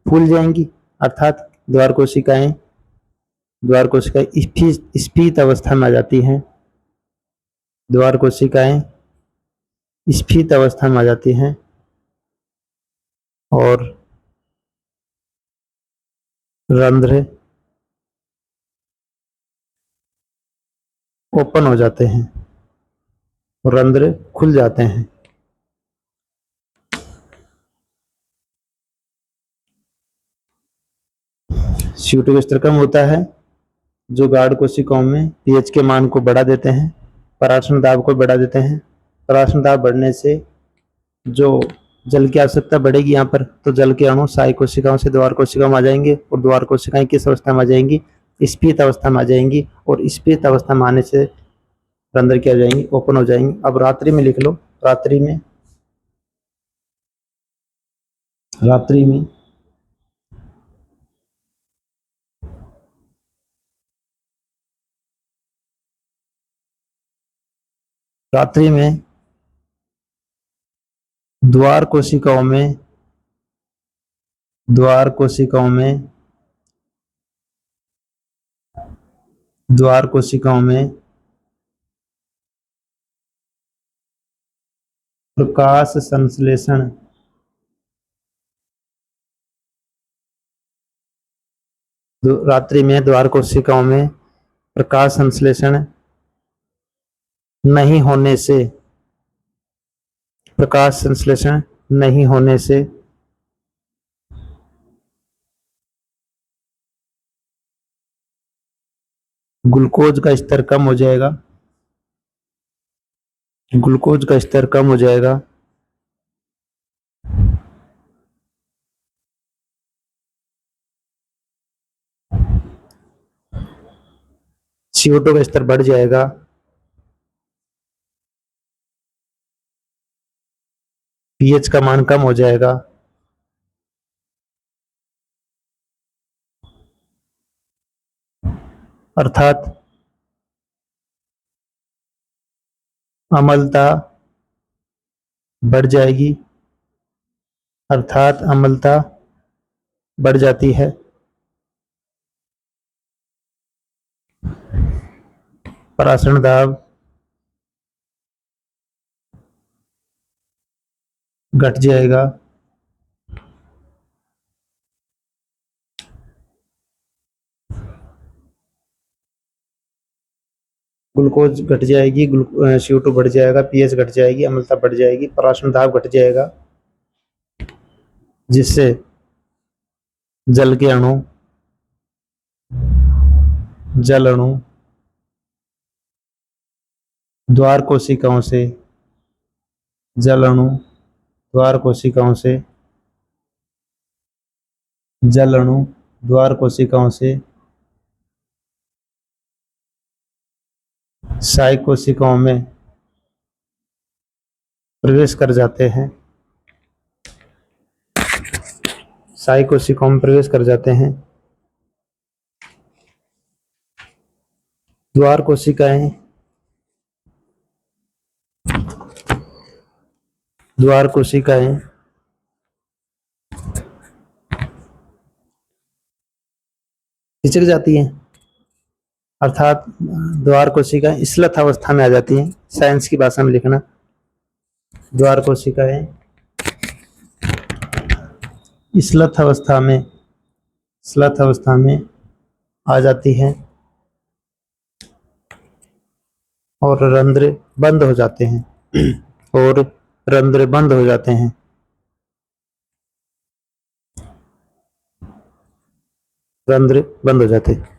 फूल जाएंगी, अर्थात द्वार कोशिकाएं स्फीत अवस्था में आ जाती हैं। द्वार कोशिकाएं स्फीत अवस्था में आ जाती हैं और रंध्र ओपन हो जाते हैं, रंध्र खुल जाते हैं। CO2 का स्तर कम होता है जो गाढ़ कोशिकाओं में पीएच के मान को बढ़ा देते हैं, परासरण दाब को बढ़ा देते हैं। परासरण दाब बढ़ने से जो जल की आवश्यकता बढ़ेगी यहाँ पर, तो जल के अणु सहायक कोशिकाओं से द्वार कोशिकाओं में आ जाएंगे और द्वार कोशिकाएं किस अवस्था में आ जाएंगी? स्फीत अवस्था में आ जाएंगी और स्फीत अवस्था में आने से रंध्र क्या हो जाएंगी? ओपन हो जाएंगी। अब रात्रि में लिख लो, रात्रि में द्वार कोशिकाओं में प्रकाश संश्लेषण रात्रि में द्वार कोशिकाओं में प्रकाश संश्लेषण नहीं होने से ग्लूकोज का स्तर कम हो जाएगा। CO2 का स्तर बढ़ जाएगा। पीएच का मान कम हो जाएगा। अर्थात अम्लता बढ़ जाएगी, अर्थात अम्लता बढ़ जाती है। परासरण दाब घट जाएगा, ग्लूकोज घट जाएगी, CO2 बढ़ जाएगा, pH घट जाएगी, अम्लता बढ़ जाएगी, परासरण दाब घट जाएगा, जिससे जल के अणु द्वार कोशिकाओं से जल अणु द्वार कोशिकाओं से सहायक कोशिकाओं में प्रवेश कर जाते हैं, सहायक कोशिकाओं में प्रवेश कर जाते हैं। द्वार कोशिकाएं पिचक जाती हैं, अर्थात द्वार कोशिकाएं स्लथ अवस्था में आ जाती हैं। साइंस की भाषा में लिखना, द्वार कोशिकाएं स्लथ अवस्था में आ जाती हैं और रंध्र बंद हो जाते हैं रंध्र बंद हो जाते हैं।